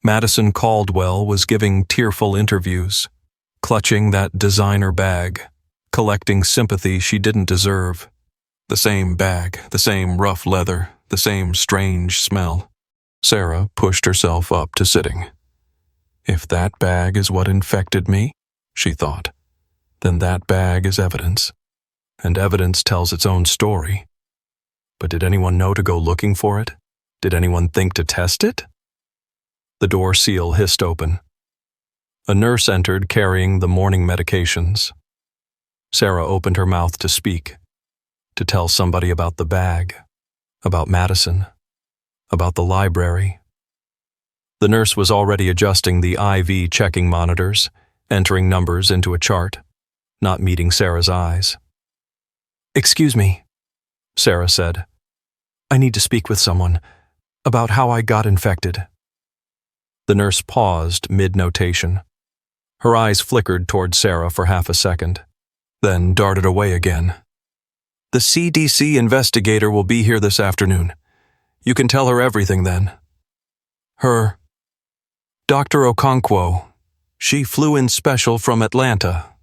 Madison Caldwell was giving tearful interviews, clutching that designer bag, collecting sympathy she didn't deserve. The same bag, the same rough leather, the same strange smell. Sarah pushed herself up to sitting. If that bag is what infected me, she thought, then that bag is evidence. And evidence tells its own story. But did anyone know to go looking for it? Did anyone think to test it? The door seal hissed open. A nurse entered carrying the morning medications. Sarah opened her mouth to speak, to tell somebody about the bag, about Madison, about the library. The nurse was already adjusting the IV checking monitors, entering numbers into a chart, not meeting Sarah's eyes. "Excuse me," Sarah said. "I need to speak with someone about how I got infected." The nurse paused mid-notation. Her eyes flickered toward Sarah for half a second, then darted away again. "The CDC investigator will be here this afternoon. You can tell her everything then." "Her? Dr. Okonkwo. She flew in special from Atlanta."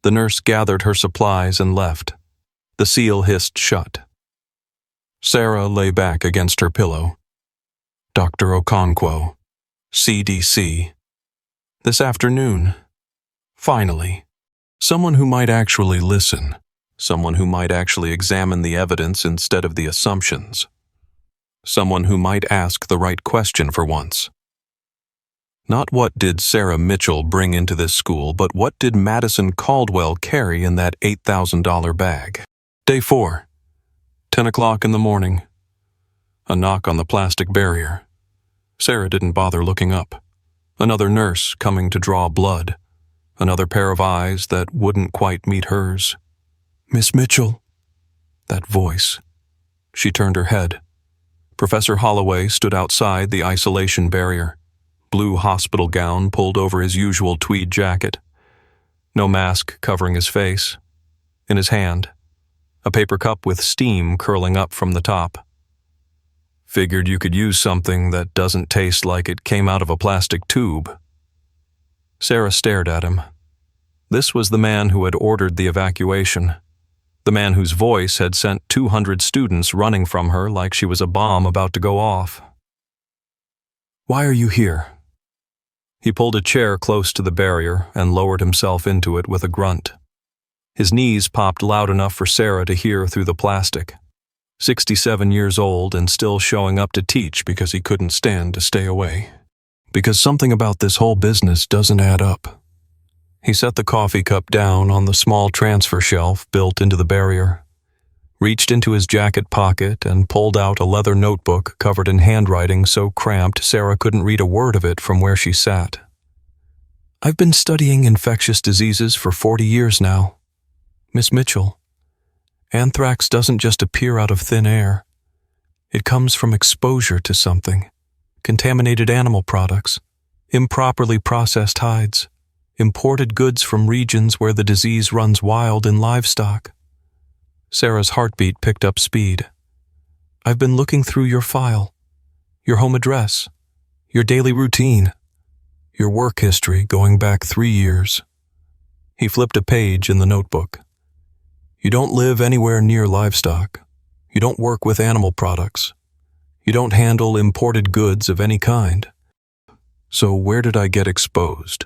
The nurse gathered her supplies and left. The seal hissed shut. Sarah lay back against her pillow. Dr. Okonkwo. CDC. This afternoon. Finally. Someone who might actually listen. Someone who might actually examine the evidence instead of the assumptions. Someone who might ask the right question for once. Not what did Sarah Mitchell bring into this school, but what did Madison Caldwell carry in that $8,000 bag? Day 4. 10 o'clock in the morning. A knock on the plastic barrier. Sarah didn't bother looking up. Another nurse coming to draw blood. Another pair of eyes that wouldn't quite meet hers. "Miss Mitchell." That voice. She turned her head. Professor Holloway stood outside the isolation barrier. Blue hospital gown pulled over his usual tweed jacket. No mask covering his face. In his hand, a paper cup with steam curling up from the top. "Figured you could use something that doesn't taste like it came out of a plastic tube." Sarah stared at him. This was the man who had ordered the evacuation. The man whose voice had sent 200 students running from her like she was a bomb about to go off. "Why are you here?" He pulled a chair close to the barrier and lowered himself into it with a grunt. His knees popped loud enough for Sarah to hear through the plastic. 67 years old and still showing up to teach because he couldn't stand to stay away. Because something about this whole business doesn't add up. He set the coffee cup down on the small transfer shelf built into the barrier, reached into his jacket pocket and pulled out a leather notebook covered in handwriting so cramped Sarah couldn't read a word of it from where she sat. "I've been studying infectious diseases for 40 years now. Miss Mitchell, anthrax doesn't just appear out of thin air. It comes from exposure to something. Contaminated animal products, improperly processed hides, imported goods from regions where the disease runs wild in livestock." Sarah's heartbeat picked up speed. "I've been looking through your file, your home address, your daily routine, your work history going back 3 years. He flipped a page in the notebook. "You don't live anywhere near livestock. You don't work with animal products. You don't handle imported goods of any kind. So where did I get exposed?"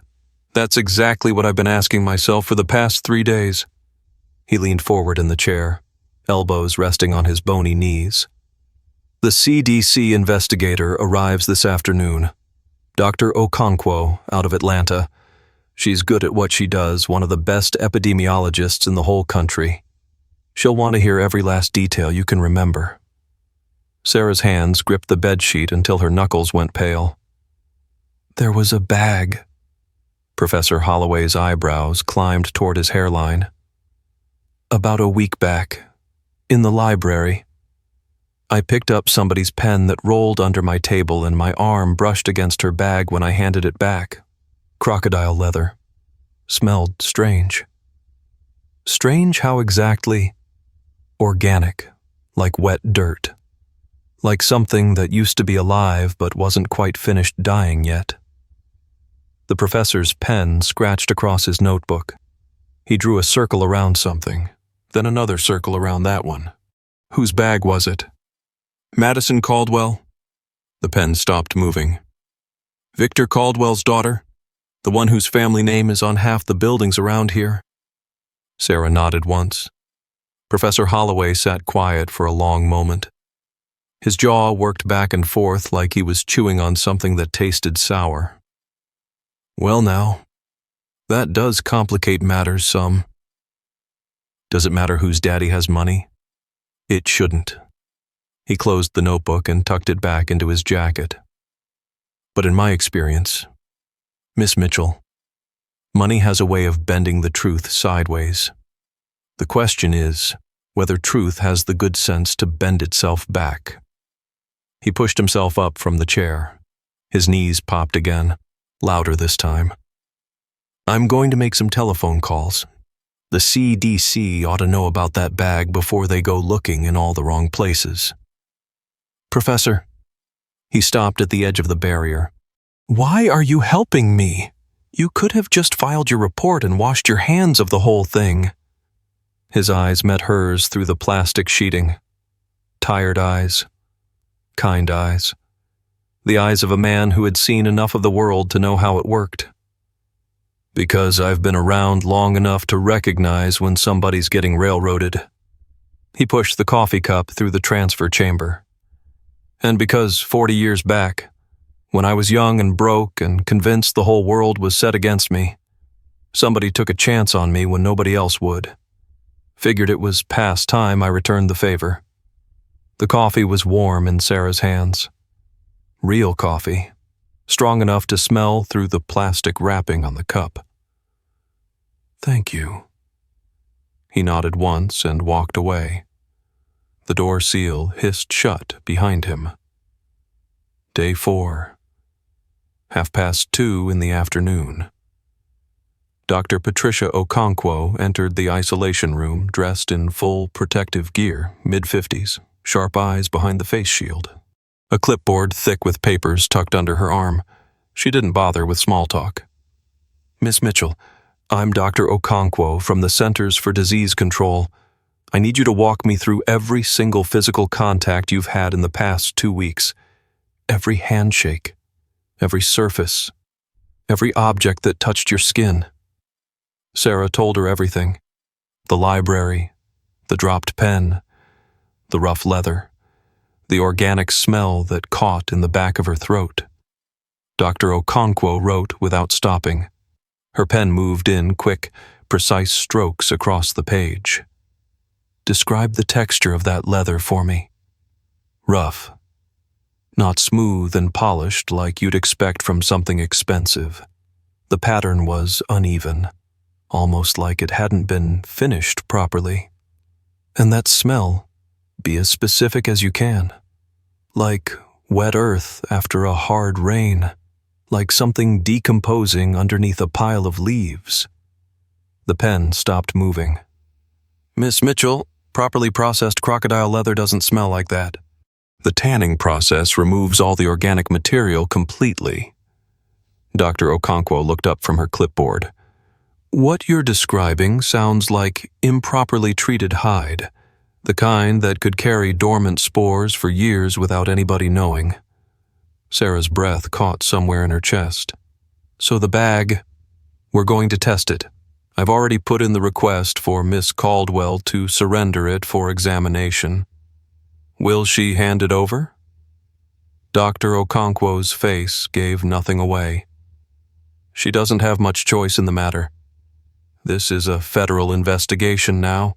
"That's exactly what I've been asking myself for the past 3 days. He leaned forward in the chair, elbows resting on his bony knees. "The CDC investigator arrives this afternoon. Dr. Okonkwo, out of Atlanta. She's good at what she does, one of the best epidemiologists in the whole country. She'll want to hear every last detail you can remember." Sarah's hands gripped the bedsheet until her knuckles went pale. "There was a bag." Professor Holloway's eyebrows climbed toward his hairline. "About a week back, in the library. I picked up somebody's pen that rolled under my table and my arm brushed against her bag when I handed it back. Crocodile leather. Smelled strange. Strange how exactly? Organic, like wet dirt. Like something that used to be alive but wasn't quite finished dying yet." The professor's pen scratched across his notebook. He drew a circle around something, then another circle around that one. "Whose bag was it?" "Madison Caldwell." The pen stopped moving. "Victor Caldwell's daughter? The one whose family name is on half the buildings around here?" Sarah nodded once. Professor Holloway sat quiet for a long moment. His jaw worked back and forth like he was chewing on something that tasted sour. "Well now, that does complicate matters some. Does it matter whose daddy has money? It shouldn't." He closed the notebook and tucked it back into his jacket. "But in my experience, Miss Mitchell, money has a way of bending the truth sideways. The question is whether truth has the good sense to bend itself back." He pushed himself up from the chair. His knees popped again, louder this time. "I'm going to make some telephone calls. The CDC ought to know about that bag before they go looking in all the wrong places." "Professor," he stopped at the edge of the barrier. "Why are you helping me? You could have just filed your report and washed your hands of the whole thing." His eyes met hers through the plastic sheeting. Tired eyes. Kind eyes. The eyes of a man who had seen enough of the world to know how it worked. Because I've been around long enough to recognize when somebody's getting railroaded. He pushed the coffee cup through the transfer chamber. And because 40 years back, when I was young and broke and convinced the whole world was set against me, somebody took a chance on me when nobody else would. Figured it was past time I returned the favor. The coffee was warm in Sarah's hands. Real coffee, strong enough to smell through the plastic wrapping on the cup. Thank you. He nodded once and walked away. The door seal hissed shut behind him. Day 4. 2:30 in the afternoon. Dr. Patricia Okonkwo entered the isolation room dressed in full protective gear, mid-50s, sharp eyes behind the face shield. A clipboard thick with papers tucked under her arm. She didn't bother with small talk. Miss Mitchell, I'm Dr. Okonkwo from the Centers for Disease Control. I need you to walk me through every single physical contact you've had in the past 2 weeks. Every handshake, every surface, every object that touched your skin. Sarah told her everything. The library, the dropped pen, the rough leather, the organic smell that caught in the back of her throat. Dr. Okonkwo wrote without stopping. Her pen moved in quick, precise strokes across the page. Describe the texture of that leather for me. Rough. Not smooth and polished like you'd expect from something expensive. The pattern was uneven, almost like it hadn't been finished properly. And that smell, be as specific as you can. Like wet earth after a hard rain. Like something decomposing underneath a pile of leaves. The pen stopped moving. Miss Mitchell, properly processed crocodile leather doesn't smell like that. The tanning process removes all the organic material completely. Dr. Okonkwo looked up from her clipboard. What you're describing sounds like improperly treated hide, the kind that could carry dormant spores for years without anybody knowing. Sarah's breath caught somewhere in her chest. So the bag, we're going to test it. I've already put in the request for Miss Caldwell to surrender it for examination. Will she hand it over? Dr. Okonkwo's face gave nothing away. She doesn't have much choice in the matter. This is a federal investigation now.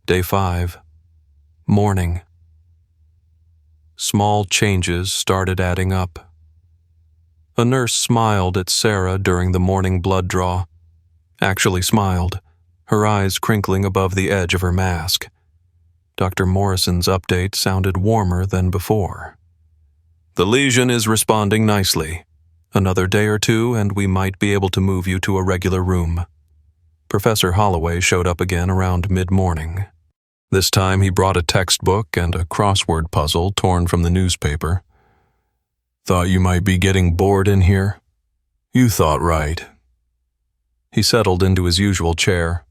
Day 5. Morning. Small changes started adding up. A nurse smiled at Sarah during the morning blood draw. Actually smiled, her eyes crinkling above the edge of her mask. Dr. Morrison's update sounded warmer than before. The lesion is responding nicely. Another day or two and we might be able to move you to a regular room. Professor Holloway showed up again around mid-morning. This time he brought a textbook and a crossword puzzle torn from the newspaper. Thought you might be getting bored in here? You thought right. He settled into his usual chair.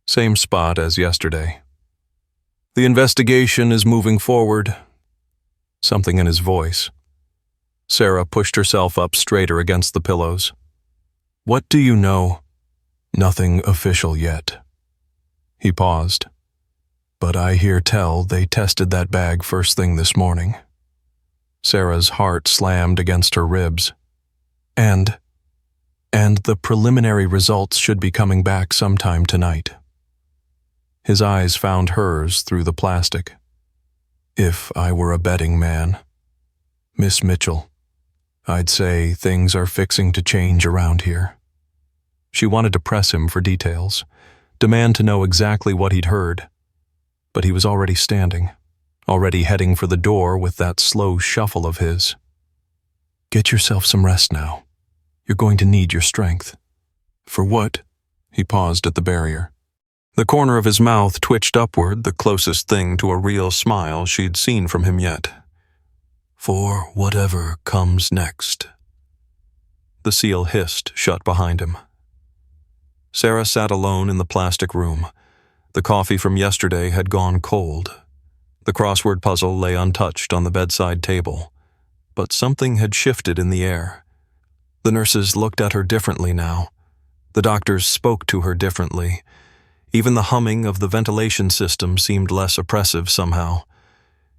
Same spot as yesterday. The investigation is moving forward. Something in his voice. Sarah pushed herself up straighter against the pillows. What do you know? Nothing official yet. He paused. But I hear tell they tested that bag first thing this morning. Sarah's heart slammed against her ribs. And the preliminary results should be coming back sometime tonight. His eyes found hers through the plastic. If I were a betting man, Miss Mitchell, I'd say things are fixing to change around here. She wanted to press him for details, demand to know exactly what he'd heard. But he was already standing, already heading for the door with that slow shuffle of his. Get yourself some rest now. You're going to need your strength. For what? He paused at the barrier. The corner of his mouth twitched upward, the closest thing to a real smile she'd seen from him yet. For whatever comes next. The seal hissed shut behind him. Sarah sat alone in the plastic room. The coffee from yesterday had gone cold. The crossword puzzle lay untouched on the bedside table. But something had shifted in the air. The nurses looked at her differently now. The doctors spoke to her differently. Even the humming of the ventilation system seemed less oppressive somehow.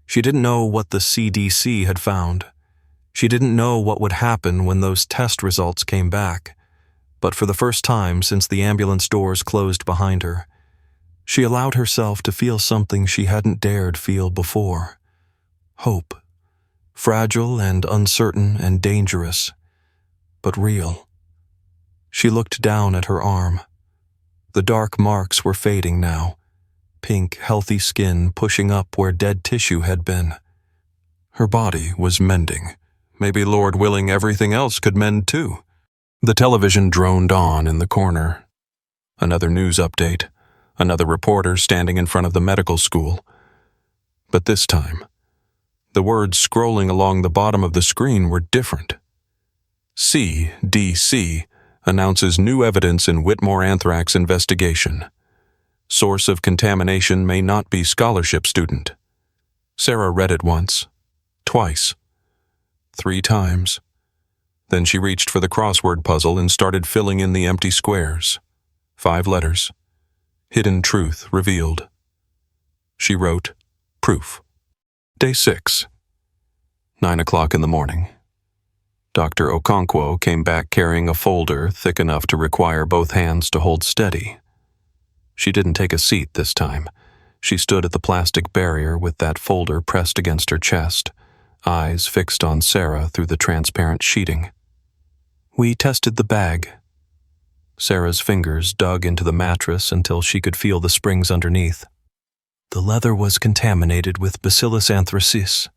She didn't know what the CDC had found. She didn't know what would happen when those test results came back. But for the first time since the ambulance doors closed behind her, she allowed herself to feel something she hadn't dared feel before. Hope. Fragile and uncertain and dangerous, but real. She looked down at her arm. The dark marks were fading now, pink, healthy skin pushing up where dead tissue had been. Her body was mending. Maybe, Lord willing, everything else could mend too. The television droned on in the corner. Another news update, another reporter standing in front of the medical school. But this time, the words scrolling along the bottom of the screen were different. CDC announces new evidence in Whitmore anthrax investigation. Source of contamination may not be scholarship student. Sarah read it once, twice, 3 times. Then she reached for the crossword puzzle and started filling in the empty squares. 5 letters. Hidden truth revealed. She wrote, proof. Day 6. 9 o'clock in the morning. Dr. Okonkwo came back carrying a folder thick enough to require both hands to hold steady. She didn't take a seat this time. She stood at the plastic barrier with that folder pressed against her chest, eyes fixed on Sarah through the transparent sheeting. We tested the bag. Sarah's fingers dug into the mattress until she could feel the springs underneath. The leather was contaminated with Bacillus anthracis,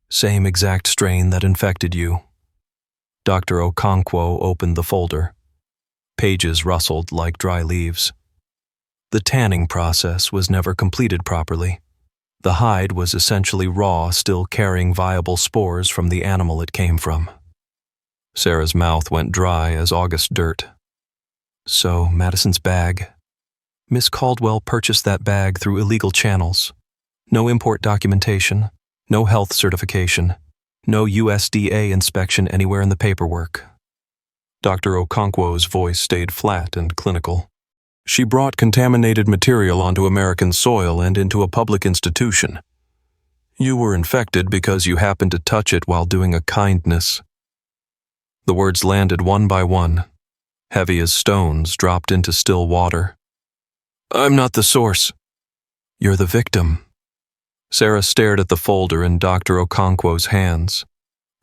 same exact strain that infected you. Dr. Okonkwo opened the folder. Pages rustled like dry leaves. The tanning process was never completed properly. The hide was essentially raw, still carrying viable spores from the animal it came from. Sarah's mouth went dry as August dirt. So, Madison's bag. Miss Caldwell purchased that bag through illegal channels. No import documentation, no health certification, no USDA inspection anywhere in the paperwork. Dr. Okonkwo's voice stayed flat and clinical. She brought contaminated material onto American soil and into a public institution. You were infected because you happened to touch it while doing a kindness. The words landed one by one, heavy as stones dropped into still water. I'm not the source. You're the victim. Sarah stared at the folder in Dr. Okonkwo's hands.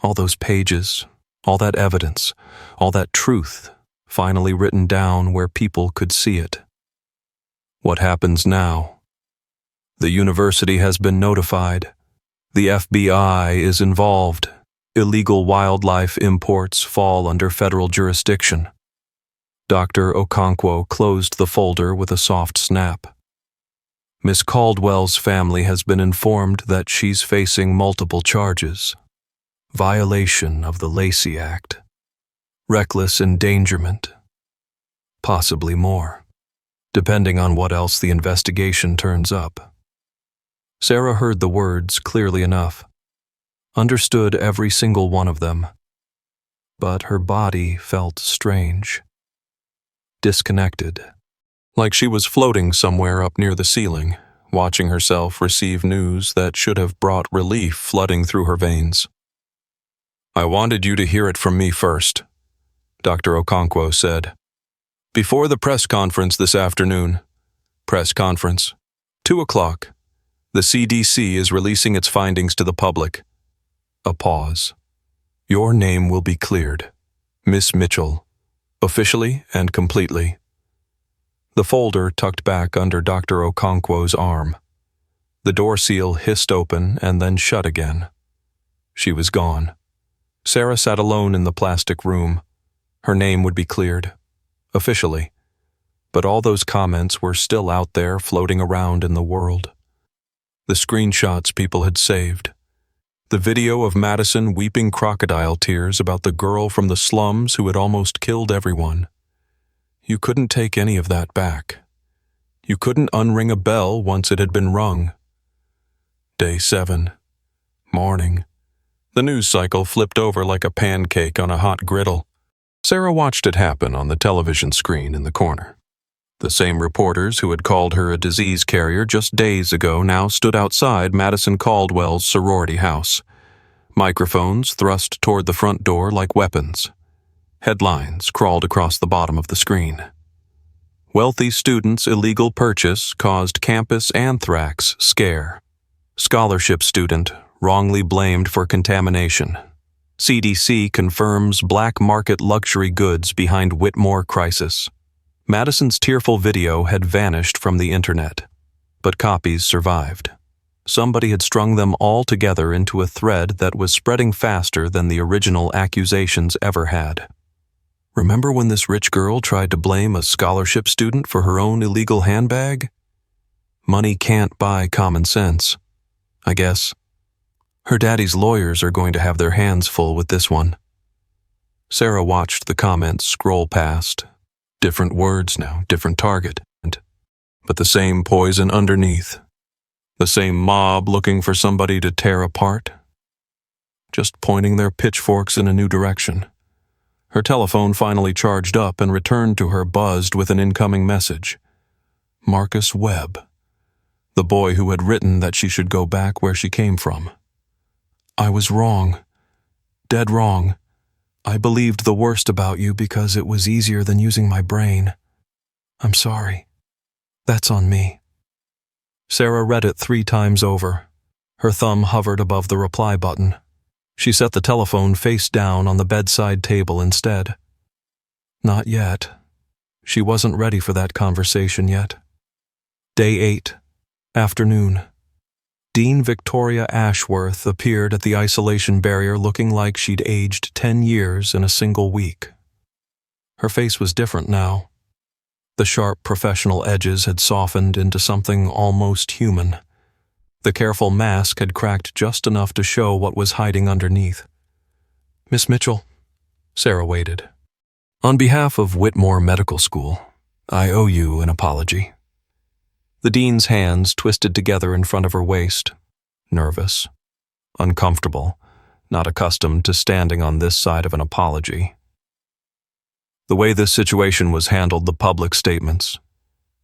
All those pages, all that evidence, all that truth, finally written down where people could see it. What happens now? The university has been notified. The FBI is involved. Illegal wildlife imports fall under federal jurisdiction. Dr. Okonkwo closed the folder with a soft snap. Miss Caldwell's family has been informed that she's facing multiple charges. Violation of the Lacey Act. Reckless endangerment. Possibly more, depending on what else the investigation turns up. Sarah heard the words clearly enough, understood every single one of them, but her body felt strange. Disconnected, like she was floating somewhere up near the ceiling, watching herself receive news that should have brought relief flooding through her veins. I wanted you to hear it from me first, Dr. Okonkwo said. Before the press conference this afternoon. Press conference. 2 o'clock. The CDC is releasing its findings to the public. A pause. Your name will be cleared. Miss Mitchell. Officially and completely. The folder tucked back under Dr. Okonkwo's arm. The door seal hissed open and then shut again. She was gone. Sarah sat alone in the plastic room. Her name would be cleared. Officially. But all those comments were still out there floating around in the world. The screenshots people had saved. The video of Madison weeping crocodile tears about the girl from the slums who had almost killed everyone. You couldn't take any of that back. You couldn't unring a bell once it had been rung. Day 7. Morning. The news cycle flipped over like a pancake on a hot griddle. Sarah watched it happen on the television screen in the corner. The same reporters who had called her a disease carrier just days ago now stood outside Madison Caldwell's sorority house, microphones thrust toward the front door like weapons. Headlines crawled across the bottom of the screen. Wealthy students' illegal purchase caused campus anthrax scare. Scholarship student wrongly blamed for contamination. CDC confirms black market luxury goods behind Whitmore crisis. Madison's tearful video had vanished from the internet, but copies survived. Somebody had strung them all together into a thread that was spreading faster than the original accusations ever had. Remember when this rich girl tried to blame a scholarship student for her own illegal handbag? Money can't buy common sense, I guess. Her daddy's lawyers are going to have their hands full with this one. Sarah watched the comments scroll past. Different words now, different target, but the same poison underneath. The same mob looking for somebody to tear apart. Just pointing their pitchforks in a new direction. Her telephone finally charged up and returned to her buzzed with an incoming message. Marcus Webb, the boy who had written that she should go back where she came from. I was wrong. Dead wrong. I believed the worst about you because it was easier than using my brain. I'm sorry. That's on me. Sarah read it 3 times over. Her thumb hovered above the reply button. She set the telephone face down on the bedside table instead. Not yet. She wasn't ready for that conversation yet. Day 8. Afternoon. Dean Victoria Ashworth appeared at the isolation barrier looking like she'd aged 10 years in a single week. Her face was different now. The sharp professional edges had softened into something almost human. The careful mask had cracked just enough to show what was hiding underneath. Miss Mitchell, Sarah waited. On behalf of Whitmore Medical School, I owe you an apology. The dean's hands twisted together in front of her waist, nervous, uncomfortable, not accustomed to standing on this side of an apology. The way this situation was handled, the public statements,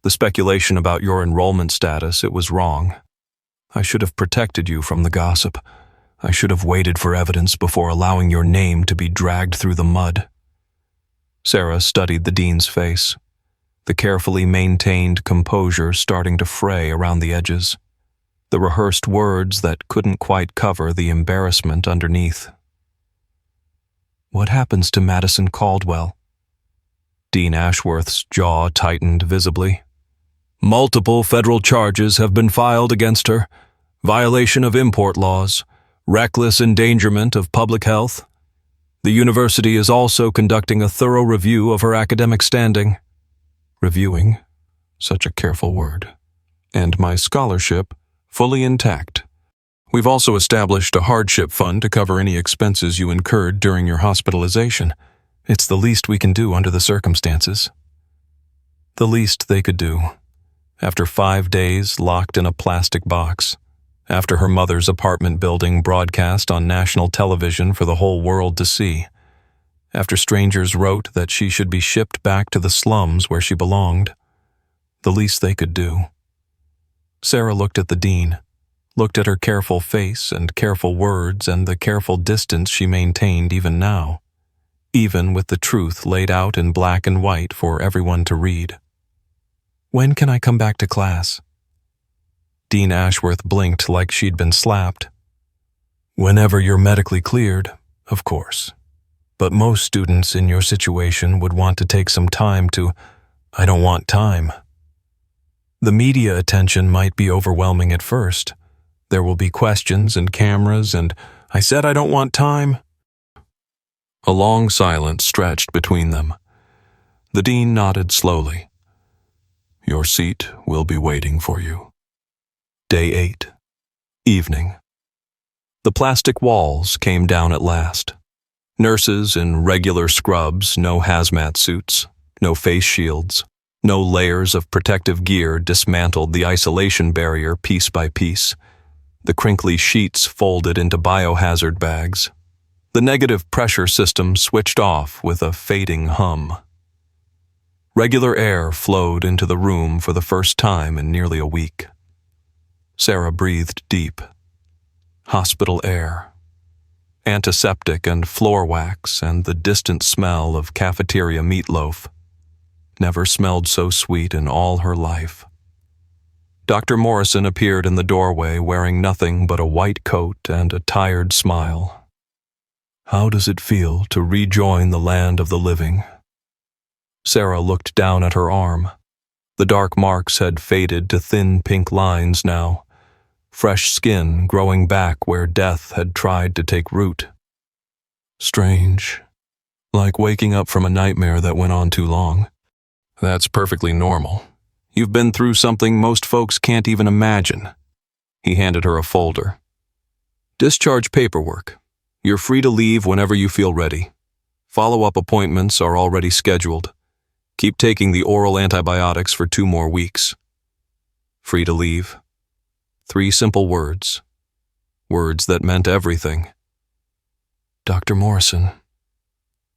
the speculation about your enrollment status, it was wrong. I should have protected you from the gossip. I should have waited for evidence before allowing your name to be dragged through the mud. Sarah studied the dean's face, the carefully maintained composure starting to fray around the edges, the rehearsed words that couldn't quite cover the embarrassment underneath. What happens to Madison Caldwell? Dean Ashworth's jaw tightened visibly. Multiple federal charges have been filed against her. Violation of import laws, reckless endangerment of public health. The university is also conducting a thorough review of her academic standing. Reviewing, such a careful word. And my scholarship, fully intact. We've also established a hardship fund to cover any expenses you incurred during your hospitalization. It's the least we can do under the circumstances. The least they could do. After 5 days locked in a plastic box. After her mother's apartment building broadcast on national television for the whole world to see. After strangers wrote that she should be shipped back to the slums where she belonged. The least they could do. Sarah looked at the dean, looked at her careful face and careful words and the careful distance she maintained even now, even with the truth laid out in black and white for everyone to read. When can I come back to class? Dean Ashworth blinked like she'd been slapped. Whenever you're medically cleared, of course. But most students in your situation would want to take some time to, I don't want time. The media attention might be overwhelming at first. There will be questions and cameras and, I said I don't want time. A long silence stretched between them. The dean nodded slowly. Your seat will be waiting for you. Day 8. Evening. The plastic walls came down at last. Nurses in regular scrubs, no hazmat suits, no face shields, no layers of protective gear dismantled the isolation barrier piece by piece, the crinkly sheets folded into biohazard bags. The negative pressure system switched off with a fading hum. Regular air flowed into the room for the first time in nearly a week. Sarah breathed deep. Hospital air. Antiseptic and floor wax and the distant smell of cafeteria meatloaf. Never smelled so sweet in all her life. Dr. Morrison appeared in the doorway wearing nothing but a white coat and a tired smile. "How does it feel to rejoin the land of the living?" Sarah looked down at her arm. The dark marks had faded to thin pink lines now, fresh skin growing back where death had tried to take root. Strange. Like waking up from a nightmare that went on too long. That's perfectly normal. You've been through something most folks can't even imagine. He handed her a folder. Discharge paperwork. You're free to leave whenever you feel ready. Follow-up appointments are already scheduled. Keep taking the oral antibiotics for 2 more weeks. Free to leave. 3 simple words. Words that meant everything. Dr. Morrison.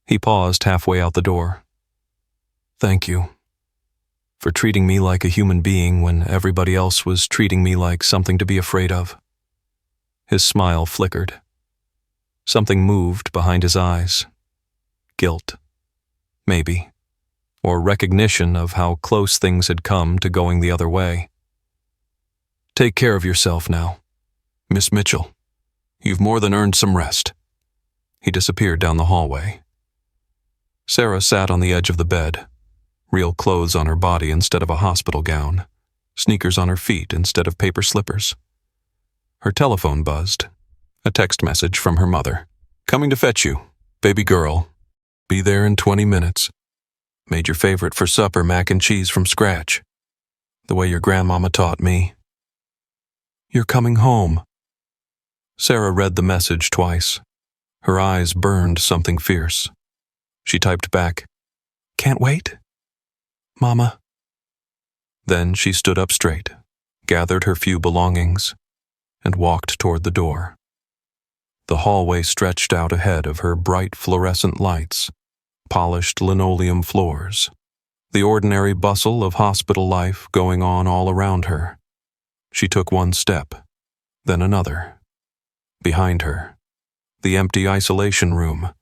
He paused halfway out the door. Thank you for treating me like a human being when everybody else was treating me like something to be afraid of. His smile flickered. Something moved behind his eyes. Guilt. Maybe. Or recognition of how close things had come to going the other way. Take care of yourself now. Miss Mitchell, you've more than earned some rest. He disappeared down the hallway. Sarah sat on the edge of the bed, real clothes on her body instead of a hospital gown, sneakers on her feet instead of paper slippers. Her telephone buzzed. A text message from her mother. Coming to fetch you, baby girl. Be there in 20 minutes. Made your favorite for supper, mac and cheese from scratch. The way your grandmama taught me. You're coming home. Sarah read the message twice. Her eyes burned something fierce. She typed back, Can't wait. Mama. Then she stood up straight, gathered her few belongings, and walked toward the door. The hallway stretched out ahead of her bright fluorescent lights, polished linoleum floors, the ordinary bustle of hospital life going on all around her. She took one step, then another. Behind her, the empty isolation room.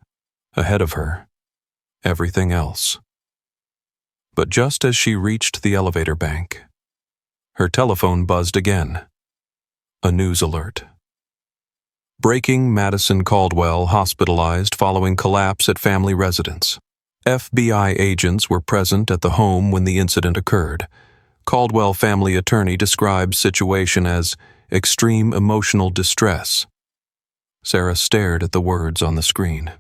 Ahead of her, everything else. But just as she reached the elevator bank, her telephone buzzed again. A news alert. Breaking: Madison Caldwell hospitalized following collapse at family residence. FBI agents were present at the home when the incident occurred. Caldwell family attorney described situation as extreme emotional distress. Sarah stared at the words on the screen.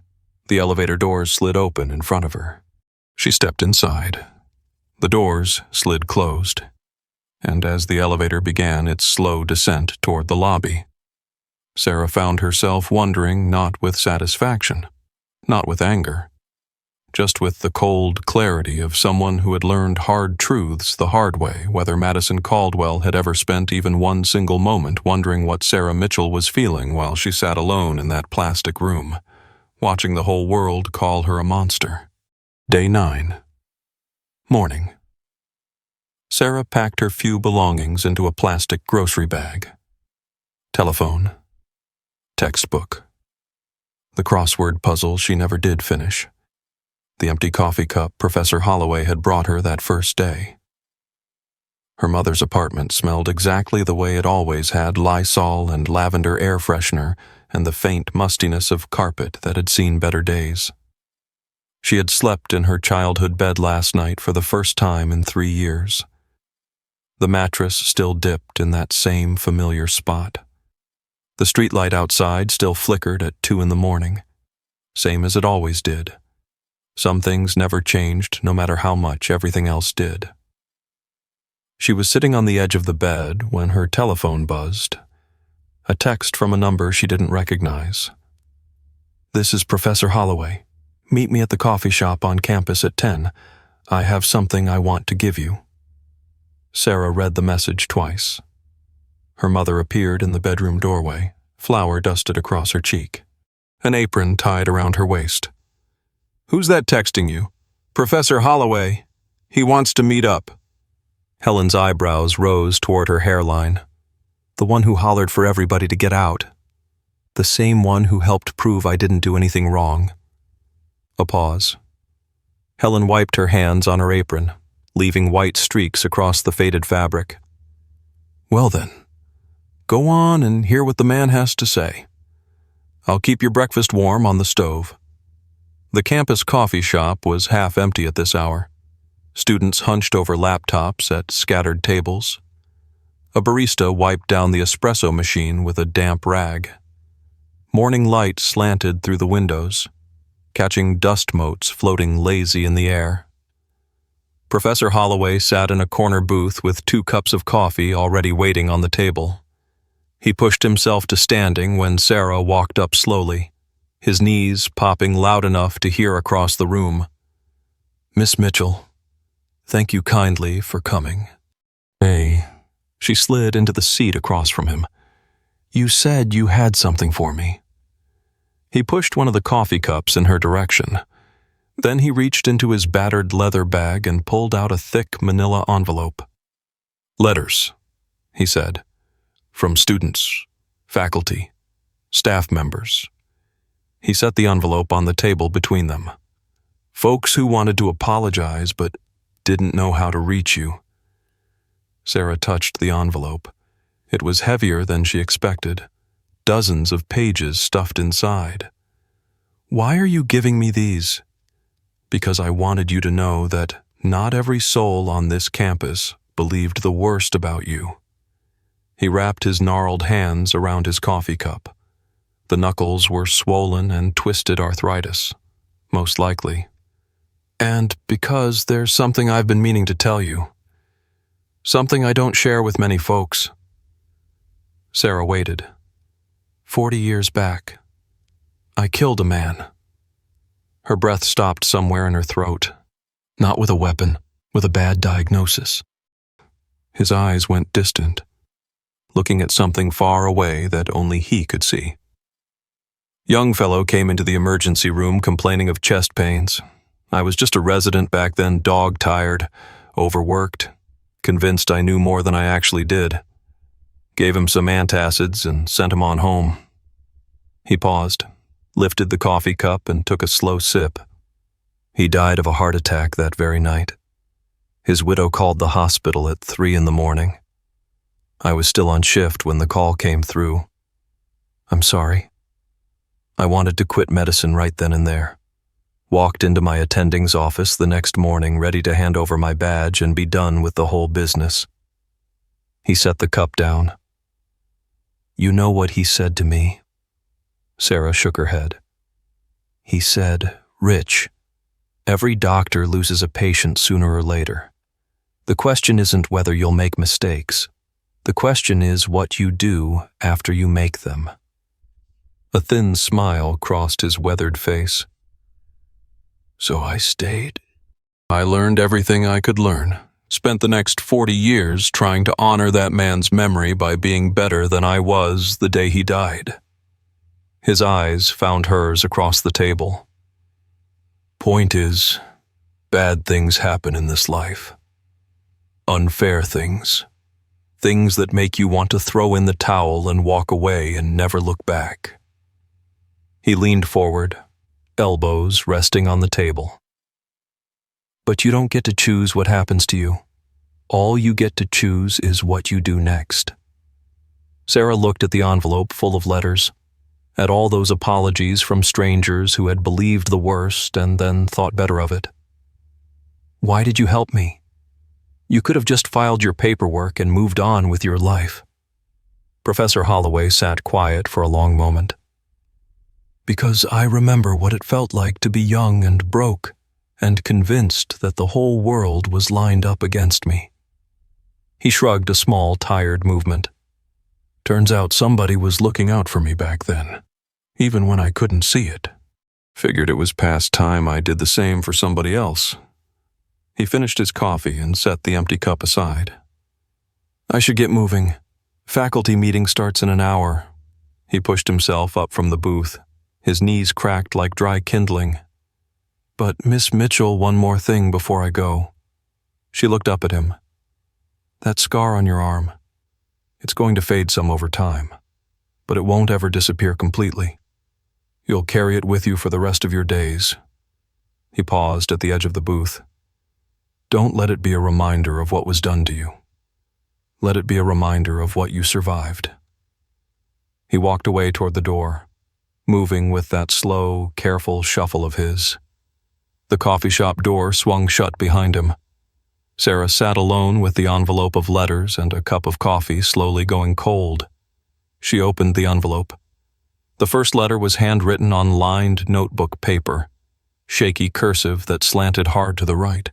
The elevator doors slid open in front of her. She stepped inside. The doors slid closed, and as the elevator began its slow descent toward the lobby, Sarah found herself wondering not with satisfaction, not with anger, just with the cold clarity of someone who had learned hard truths the hard way, whether Madison Caldwell had ever spent even one single moment wondering what Sarah Mitchell was feeling while she sat alone in that plastic room, watching the whole world call her a monster. Day 9. Morning. Sarah packed her few belongings into a plastic grocery bag. Telephone. Textbook. The crossword puzzle she never did finish. The empty coffee cup Professor Holloway had brought her that first day. Her mother's apartment smelled exactly the way it always had: Lysol and lavender air freshener and the faint mustiness of carpet that had seen better days. She had slept in her childhood bed last night for the first time in 3 years. The mattress still dipped in that same familiar spot. The streetlight outside still flickered at 2 in the morning, same as it always did. Some things never changed, no matter how much everything else did. She was sitting on the edge of the bed when her telephone buzzed. A text from a number she didn't recognize. This is Professor Holloway. Meet me at the coffee shop on campus at 10. I have something I want to give you. Sarah read the message twice. Her mother appeared in the bedroom doorway, flour dusted across her cheek. an apron tied around her waist. "Who's that texting you?" "Professor Holloway. He wants to meet up." Helen's eyebrows rose toward her hairline. The one who hollered for everybody to get out. The same one who helped prove I didn't do anything wrong. A pause. Helen wiped her hands on her apron, leaving white streaks across the faded fabric. "Well then, go on and hear what the man has to say. I'll keep your breakfast warm on the stove." The campus coffee shop was half empty at this hour. Students hunched over laptops at scattered tables. A barista wiped down the espresso machine with a damp rag. Morning light slanted through the windows, catching dust motes floating lazy in the air. Professor Holloway sat in a corner booth with 2 cups of coffee already waiting on the table. He pushed himself to standing when Sarah walked up slowly, his knees popping loud enough to hear across the room. "Miss Mitchell, thank you kindly for coming." "Hey." She slid into the seat across from him. "You said you had something for me." He pushed one of the coffee cups in her direction. Then he reached into his battered leather bag and pulled out a thick manila envelope. "Letters," he said, "from students, faculty, staff members." He set the envelope on the table between them. "Folks who wanted to apologize but didn't know how to reach you." Sarah touched the envelope. It was heavier than she expected. Dozens of pages stuffed inside. "Why are you giving me these?" "Because I wanted you to know that not every soul on this campus believed the worst about you." He wrapped his gnarled hands around his coffee cup. The knuckles were swollen and twisted arthritis, most likely. "And because there's something I've been meaning to tell you. Something I don't share with many folks." Sarah waited. 40 years back, I killed a man." Her breath stopped somewhere in her throat. "Not with a weapon, with a bad diagnosis." His eyes went distant, looking at something far away that only he could see. "Young fellow came into the emergency room complaining of chest pains. I was just a resident back then, dog-tired, overworked, convinced I knew more than I actually did. Gave him some antacids and sent him on home." He paused, lifted the coffee cup and took a slow sip. He died of a heart attack that very night. His widow called the hospital at 3 a.m. I was still on shift when the call came through. "I'm sorry." I wanted to quit medicine right then and there. Walked into my attending's office the next morning ready to hand over my badge and be done with the whole business. He set the cup down. "You know what he said to me?" Sarah shook her head. "He said, 'Rich, every doctor loses a patient sooner or later. The question isn't whether you'll make mistakes. The question is what you do after you make them.'" A thin smile crossed his weathered face. "So I stayed. I learned everything I could learn. Spent the next 40 years trying to honor that man's memory by being better than I was the day he died." His eyes found hers across the table. "Point is, bad things happen in this life. Unfair things. Things that make you want to throw in the towel and walk away and never look back." He leaned forward, elbows resting on the table. "But you don't get to choose what happens to you. All you get to choose is what you do next." Sarah looked at the envelope full of letters, at all those apologies from strangers who had believed the worst and then thought better of it. "Why did you help me? You could have just filed your paperwork and moved on with your life." Professor Holloway sat quiet for a long moment. "Because I remember what it felt like to be young and broke, and convinced that the whole world was lined up against me." He shrugged a small, tired movement. "Turns out somebody was looking out for me back then, even when I couldn't see it. Figured it was past time I did the same for somebody else." He finished his coffee and set the empty cup aside. "I should get moving. Faculty meeting starts in an hour." He pushed himself up from the booth, His knees cracked like dry kindling. "But, Miss Mitchell, one more thing before I go." She looked up at him. "That scar on your arm, it's going to fade some over time, but it won't ever disappear completely. You'll carry it with you for the rest of your days." He paused at the edge of the booth. "Don't let it be a reminder of what was done to you. Let it be a reminder of what you survived." He walked away toward the door, moving with that slow, careful shuffle of his. The coffee shop door swung shut behind him. Sarah sat alone with the envelope of letters and a cup of coffee slowly going cold. She opened the envelope. The first letter was handwritten on lined notebook paper, shaky cursive that slanted hard to the right.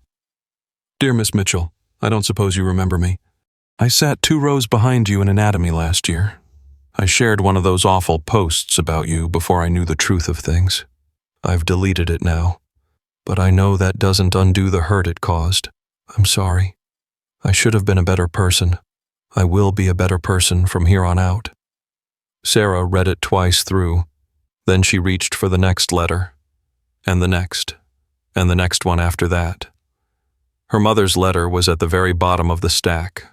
"Dear Miss Mitchell, I don't suppose you remember me. I sat 2 rows behind you in anatomy last year. I shared one of those awful posts about you before I knew the truth of things. I've deleted it now, but I know that doesn't undo the hurt it caused. I'm sorry. I should have been a better person. I will be a better person from here on out." Sarah read it twice through. Then she reached for the next letter, and the next one after that. Her mother's letter was at the very bottom of the stack.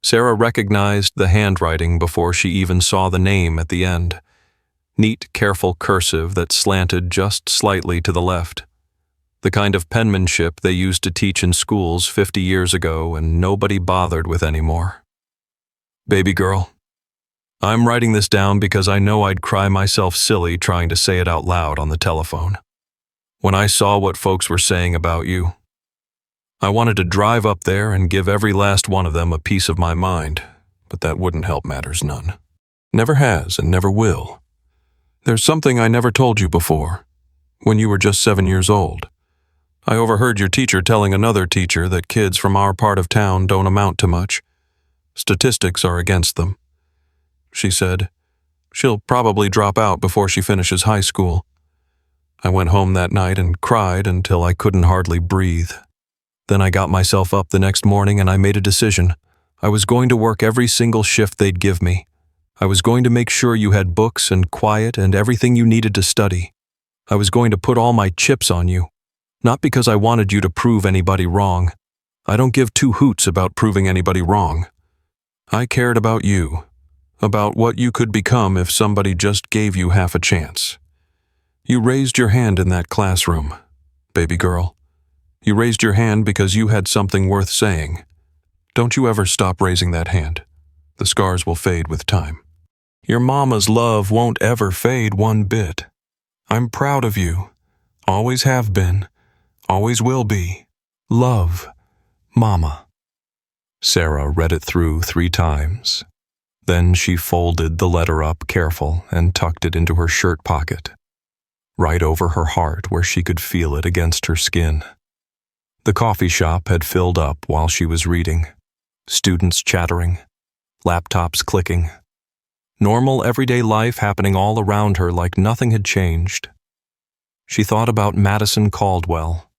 Sarah recognized the handwriting before she even saw the name at the end. Neat, careful cursive that slanted just slightly to the left. The kind of penmanship they used to teach in schools 50 years ago and nobody bothered with anymore. "Baby girl, I'm writing this down because I know I'd cry myself silly trying to say it out loud on the telephone. When I saw what folks were saying about you, I wanted to drive up there and give every last one of them a piece of my mind, but that wouldn't help matters none. Never has and never will. There's something I never told you before. When you were just 7 years old, I overheard your teacher telling another teacher that kids from our part of town don't amount to much. Statistics are against them. She said, she'll probably drop out before she finishes high school. I went home that night and cried until I couldn't hardly breathe. Then I got myself up the next morning and I made a decision. I was going to work every single shift they'd give me. I was going to make sure you had books and quiet and everything you needed to study. I was going to put all my chips on you. Not because I wanted you to prove anybody wrong. I don't give 2 hoots about proving anybody wrong. I cared about you, about what you could become if somebody just gave you half a chance. You raised your hand in that classroom, baby girl. You raised your hand because you had something worth saying. Don't you ever stop raising that hand. The scars will fade with time. Your mama's love won't ever fade one bit. I'm proud of you. Always have been. Always will be. Love, Mama." Sarah read it through 3 times. Then she folded the letter up careful and tucked it into her shirt pocket, right over her heart where she could feel it against her skin. The coffee shop had filled up while she was reading. Students chattering, laptops clicking. Normal everyday life happening all around her like nothing had changed. She thought about Madison Caldwell,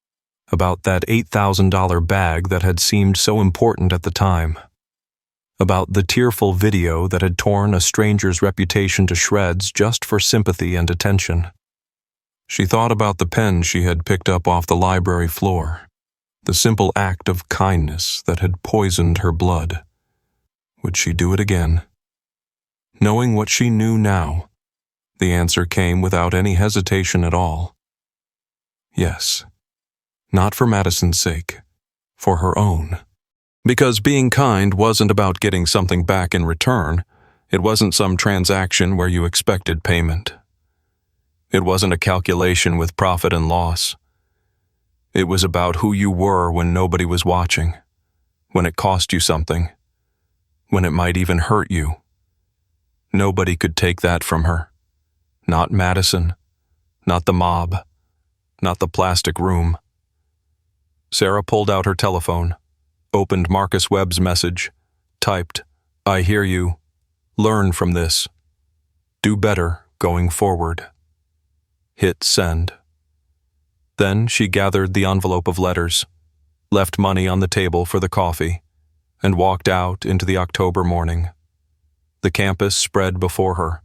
about that $8,000 bag that had seemed so important at the time, about the tearful video that had torn a stranger's reputation to shreds just for sympathy and attention. She thought about the pen she had picked up off the library floor, the simple act of kindness that had poisoned her blood. Would she do it again? Knowing what she knew now, the answer came without any hesitation at all. Yes. Not for Madison's sake, for her own. Because being kind wasn't about getting something back in return. It wasn't some transaction where you expected payment. It wasn't a calculation with profit and loss. It was about who you were when nobody was watching, when it cost you something, when it might even hurt you. Nobody could take that from her. Not Madison, not the mob, not the plastic room. Sarah pulled out her telephone, opened Marcus Webb's message, typed, "I hear you. Learn from this. Do better going forward." Hit send. Then she gathered the envelope of letters, left money on the table for the coffee, and walked out into the October morning. The campus spread before her.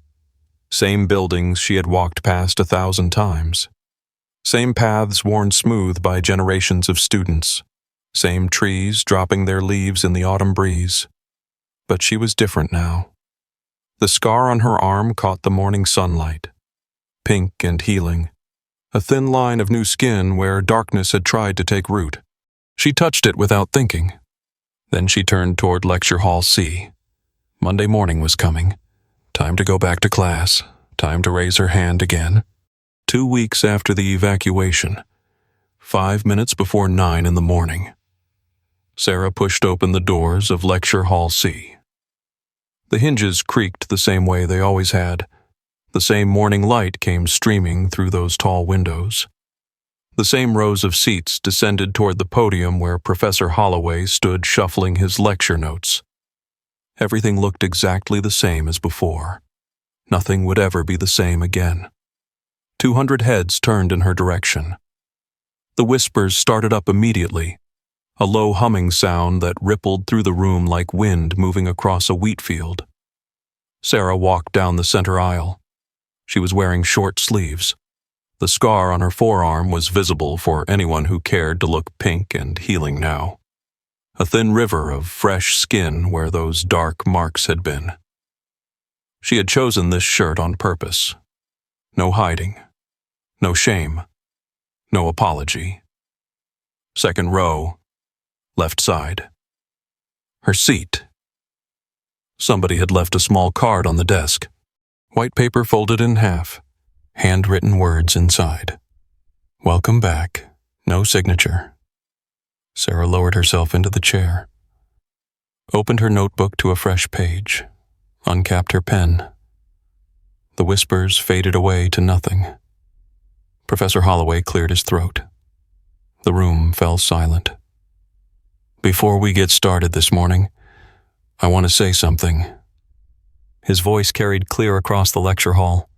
Same buildings she had walked past 1,000 times. Same paths worn smooth by generations of students. Same trees dropping their leaves in the autumn breeze. But she was different now. The scar on her arm caught the morning sunlight. Pink and healing. A thin line of new skin where darkness had tried to take root. She touched it without thinking. Then she turned toward Lecture Hall C. Monday morning was coming. Time to go back to class. Time to raise her hand again. 2 weeks after the evacuation. 5 minutes before 9 in the morning. Sarah pushed open the doors of Lecture Hall C. The hinges creaked the same way they always had. The same morning light came streaming through those tall windows. The same rows of seats descended toward the podium where Professor Holloway stood shuffling his lecture notes. Everything looked exactly the same as before. Nothing would ever be the same again. 200 heads turned in her direction. The whispers started up immediately, a low humming sound that rippled through the room like wind moving across a wheat field. Sarah walked down the center aisle. She was wearing short sleeves. The scar on her forearm was visible for anyone who cared to look pink and healing now. A thin river of fresh skin where those dark marks had been. She had chosen this shirt on purpose. No hiding. No shame. No apology. Second row. Left side. Her seat. Somebody had left a small card on the desk. White paper folded in half. Handwritten words inside. Welcome back. No signature. Sarah lowered herself into the chair. Opened her notebook to a fresh page. Uncapped her pen. The whispers faded away to nothing. Professor Holloway cleared his throat. The room fell silent. Before we get started this morning, I want to say something. His voice carried clear across the lecture hall.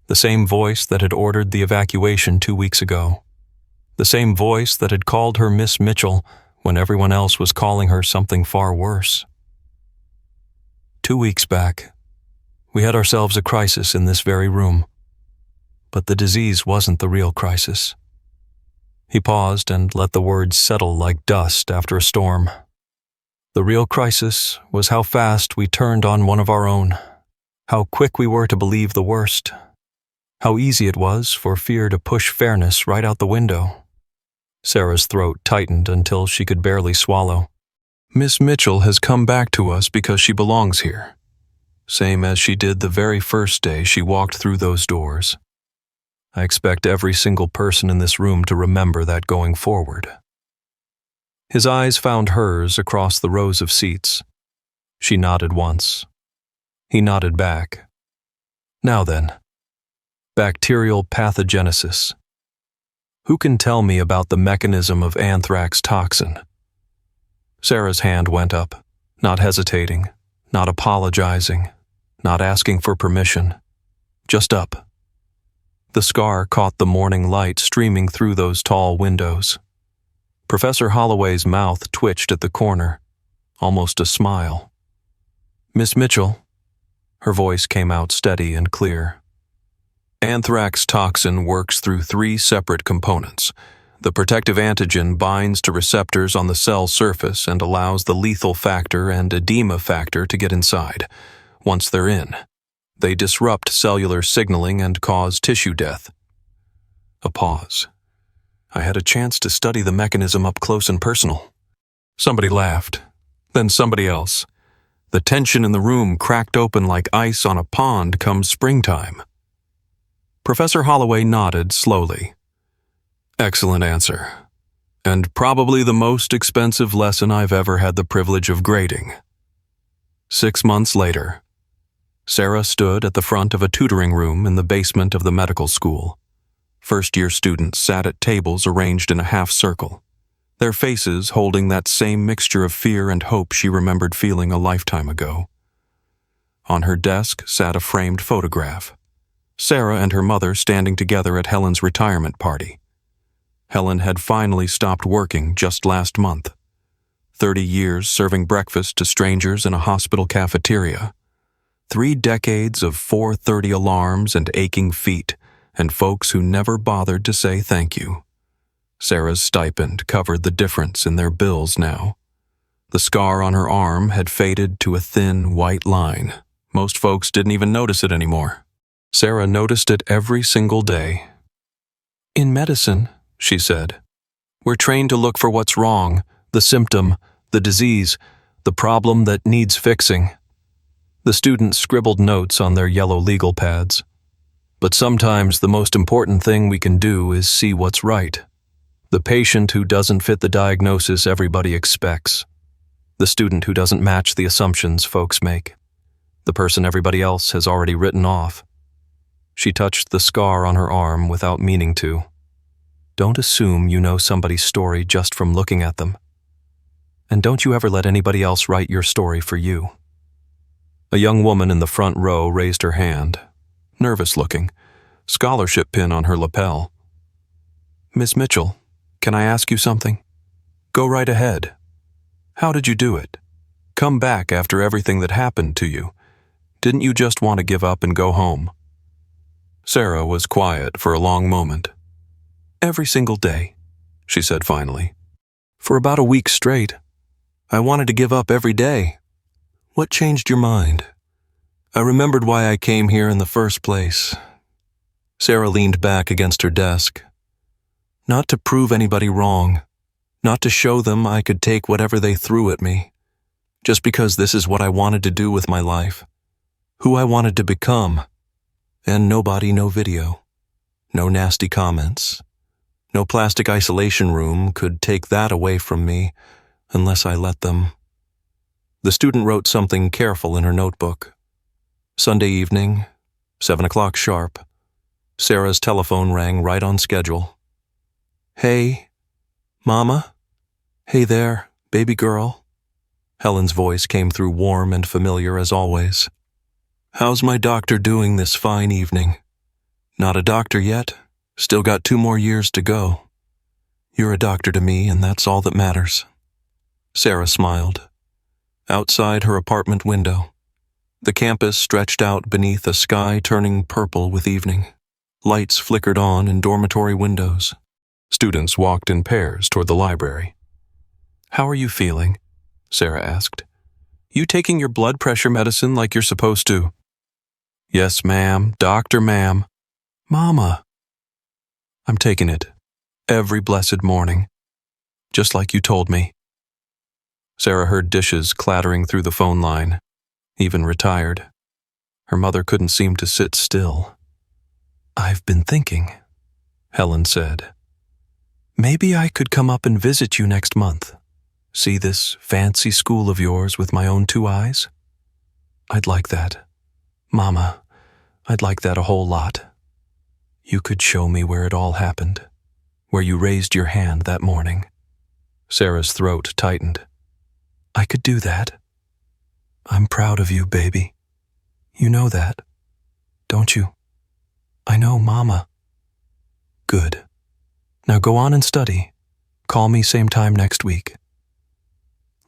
The same voice that had ordered the evacuation 2 weeks ago. The same voice that had called her Miss Mitchell when everyone else was calling her something far worse. 2 weeks back, we had ourselves a crisis in this very room. But the disease wasn't the real crisis. He paused and let the words settle like dust after a storm. The real crisis was how fast we turned on one of our own, how quick we were to believe the worst, how easy it was for fear to push fairness right out the window. Sarah's throat tightened until she could barely swallow. Miss Mitchell has come back to us because she belongs here, same as she did the very first day she walked through those doors. I expect every single person in this room to remember that going forward. His eyes found hers across the rows of seats. She nodded once. He nodded back. Now then, bacterial pathogenesis. Who can tell me about the mechanism of anthrax toxin? Sarah's hand went up, not hesitating, not apologizing, not asking for permission, just up. The scar caught the morning light streaming through those tall windows. Professor Holloway's mouth twitched at the corner, almost a smile. Miss Mitchell, her voice came out steady and clear. Anthrax toxin works through 3 separate components. The protective antigen binds to receptors on the cell surface and allows the lethal factor and edema factor to get inside. Once they're in, they disrupt cellular signaling and cause tissue death. A pause. I had a chance to study the mechanism up close and personal. Somebody laughed, then somebody else. The tension in the room cracked open like ice on a pond come springtime. Professor Holloway nodded slowly. Excellent answer. And probably the most expensive lesson I've ever had the privilege of grading. 6 months later, Sarah stood at the front of a tutoring room in the basement of the medical school. First-year students sat at tables arranged in a half circle, their faces holding that same mixture of fear and hope she remembered feeling a lifetime ago. On her desk sat a framed photograph. Sarah and her mother standing together at Helen's retirement party. Helen had finally stopped working just last month. 30 years serving breakfast to strangers in a hospital cafeteria. 3 decades of 4:30 alarms and aching feet, and folks who never bothered to say thank you. Sarah's stipend covered the difference in their bills now. The scar on her arm had faded to a thin white line. Most folks didn't even notice it anymore. Sarah noticed it every single day. "In medicine," she said, "we're trained to look for what's wrong, the symptom, the disease, the problem that needs fixing." The students scribbled notes on their yellow legal pads. "But sometimes the most important thing we can do is see what's right. The patient who doesn't fit the diagnosis everybody expects. The student who doesn't match the assumptions folks make. The person everybody else has already written off." She touched the scar on her arm without meaning to. Don't assume you know somebody's story just from looking at them. And don't you ever let anybody else write your story for you. A young woman in the front row raised her hand, nervous looking, scholarship pin on her lapel. "Miss Mitchell, can I ask you something?" "Go right ahead." "How did you do it? Come back after everything that happened to you. Didn't you just want to give up and go home?" Sarah was quiet for a long moment. "Every single day," she said finally. "For about a week straight. I wanted to give up every day." "What changed your mind?" "I remembered why I came here in the first place." Sarah leaned back against her desk. "Not to prove anybody wrong. Not to show them I could take whatever they threw at me. Just because this is what I wanted to do with my life. Who I wanted to become. And nobody, no video. No nasty comments. No plastic isolation room could take that away from me unless I let them." The student wrote something careful in her notebook. Sunday evening, 7 o'clock sharp. Sarah's telephone rang right on schedule. "Hey, Mama? Hey there, baby girl." Helen's voice came through warm and familiar as always. "How's my doctor doing this fine evening?" "Not a doctor yet. Still got 2 more years to go. You're a doctor to me, and that's all that matters." Sarah smiled. Outside her apartment window, the campus stretched out beneath a sky turning purple with evening. Lights flickered on in dormitory windows. Students walked in pairs toward the library. "How are you feeling?" Sarah asked. "You taking your blood pressure medicine like you're supposed to?" "Yes, ma'am. Doctor, ma'am." "Mama." "I'm taking it. Every blessed morning. Just like you told me." Sarah heard dishes clattering through the phone line, even retired. Her mother couldn't seem to sit still. "I've been thinking," Helen said. "Maybe I could come up and visit you next month. See this fancy school of yours with my own 2 eyes? I'd like that. Mama, I'd like that a whole lot. You could show me where it all happened, where you raised your hand that morning." Sarah's throat tightened. "I could do that. I'm proud of you, baby. You know that, don't you?" "I know, Mama." "Good. Now go on and study. Call me same time next week.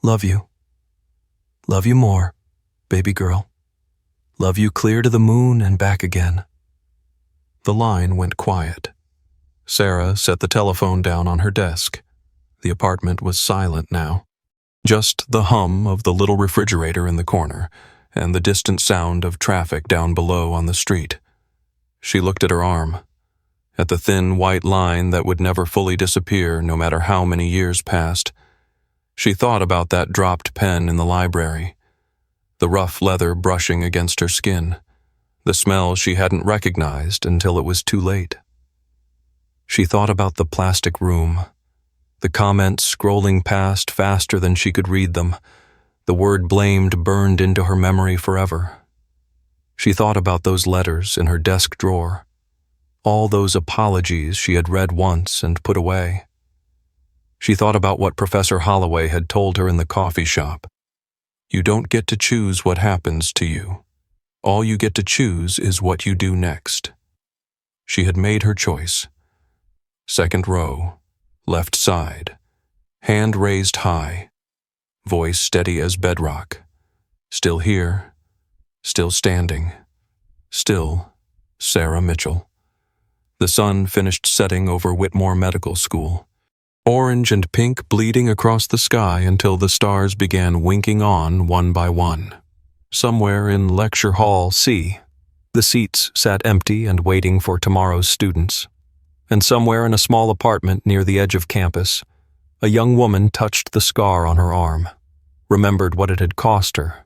Love you. Love you more, baby girl. Love you clear to the moon and back again." The line went quiet. Sarah set the telephone down on her desk. The apartment was silent now. Just the hum of the little refrigerator in the corner and the distant sound of traffic down below on the street. She looked at her arm, at the thin white line that would never fully disappear no matter how many years passed. She thought about that dropped pen in the library, the rough leather brushing against her skin, the smell she hadn't recognized until it was too late. She thought about the plastic room, the comments scrolling past faster than she could read them, the word blamed burned into her memory forever. She thought about those letters in her desk drawer, all those apologies she had read once and put away. She thought about what Professor Holloway had told her in the coffee shop. You don't get to choose what happens to you. All you get to choose is what you do next. She had made her choice. Second row, left side, hand raised high, voice steady as bedrock. Still here, still standing. Still, Sarah Mitchell. The sun finished setting over Whitmore Medical School. Orange and pink bleeding across the sky until the stars began winking on one by one. Somewhere in Lecture Hall C, the seats sat empty and waiting for tomorrow's students. And somewhere in a small apartment near the edge of campus, a young woman touched the scar on her arm, remembered what it had cost her,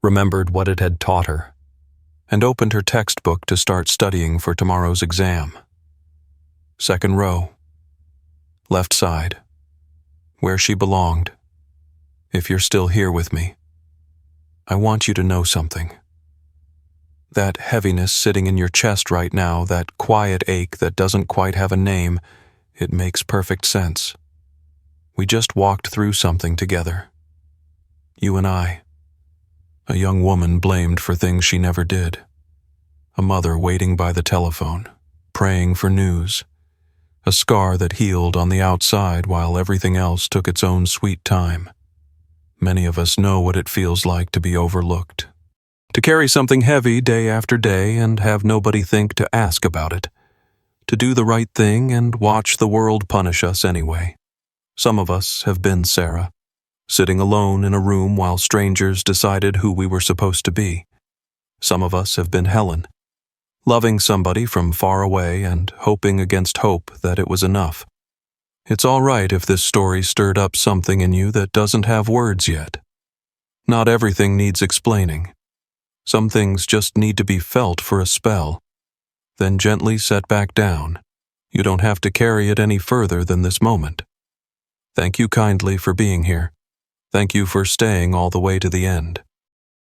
remembered what it had taught her, and opened her textbook to start studying for tomorrow's exam. Second row. Left side. Where she belonged. If you're still here with me, I want you to know something. That heaviness sitting in your chest right now, that quiet ache that doesn't quite have a name, it makes perfect sense. We just walked through something together. You and I. A young woman blamed for things she never did. A mother waiting by the telephone, praying for news. A scar that healed on the outside while everything else took its own sweet time. Many of us know what it feels like to be overlooked. To carry something heavy day after day and have nobody think to ask about it. To do the right thing and watch the world punish us anyway. Some of us have been Sarah, sitting alone in a room while strangers decided who we were supposed to be. Some of us have been Helen, loving somebody from far away and hoping against hope that it was enough. It's all right if this story stirred up something in you that doesn't have words yet. Not everything needs explaining. Some things just need to be felt for a spell, then gently set back down. You don't have to carry it any further than this moment. Thank you kindly for being here. Thank you for staying all the way to the end.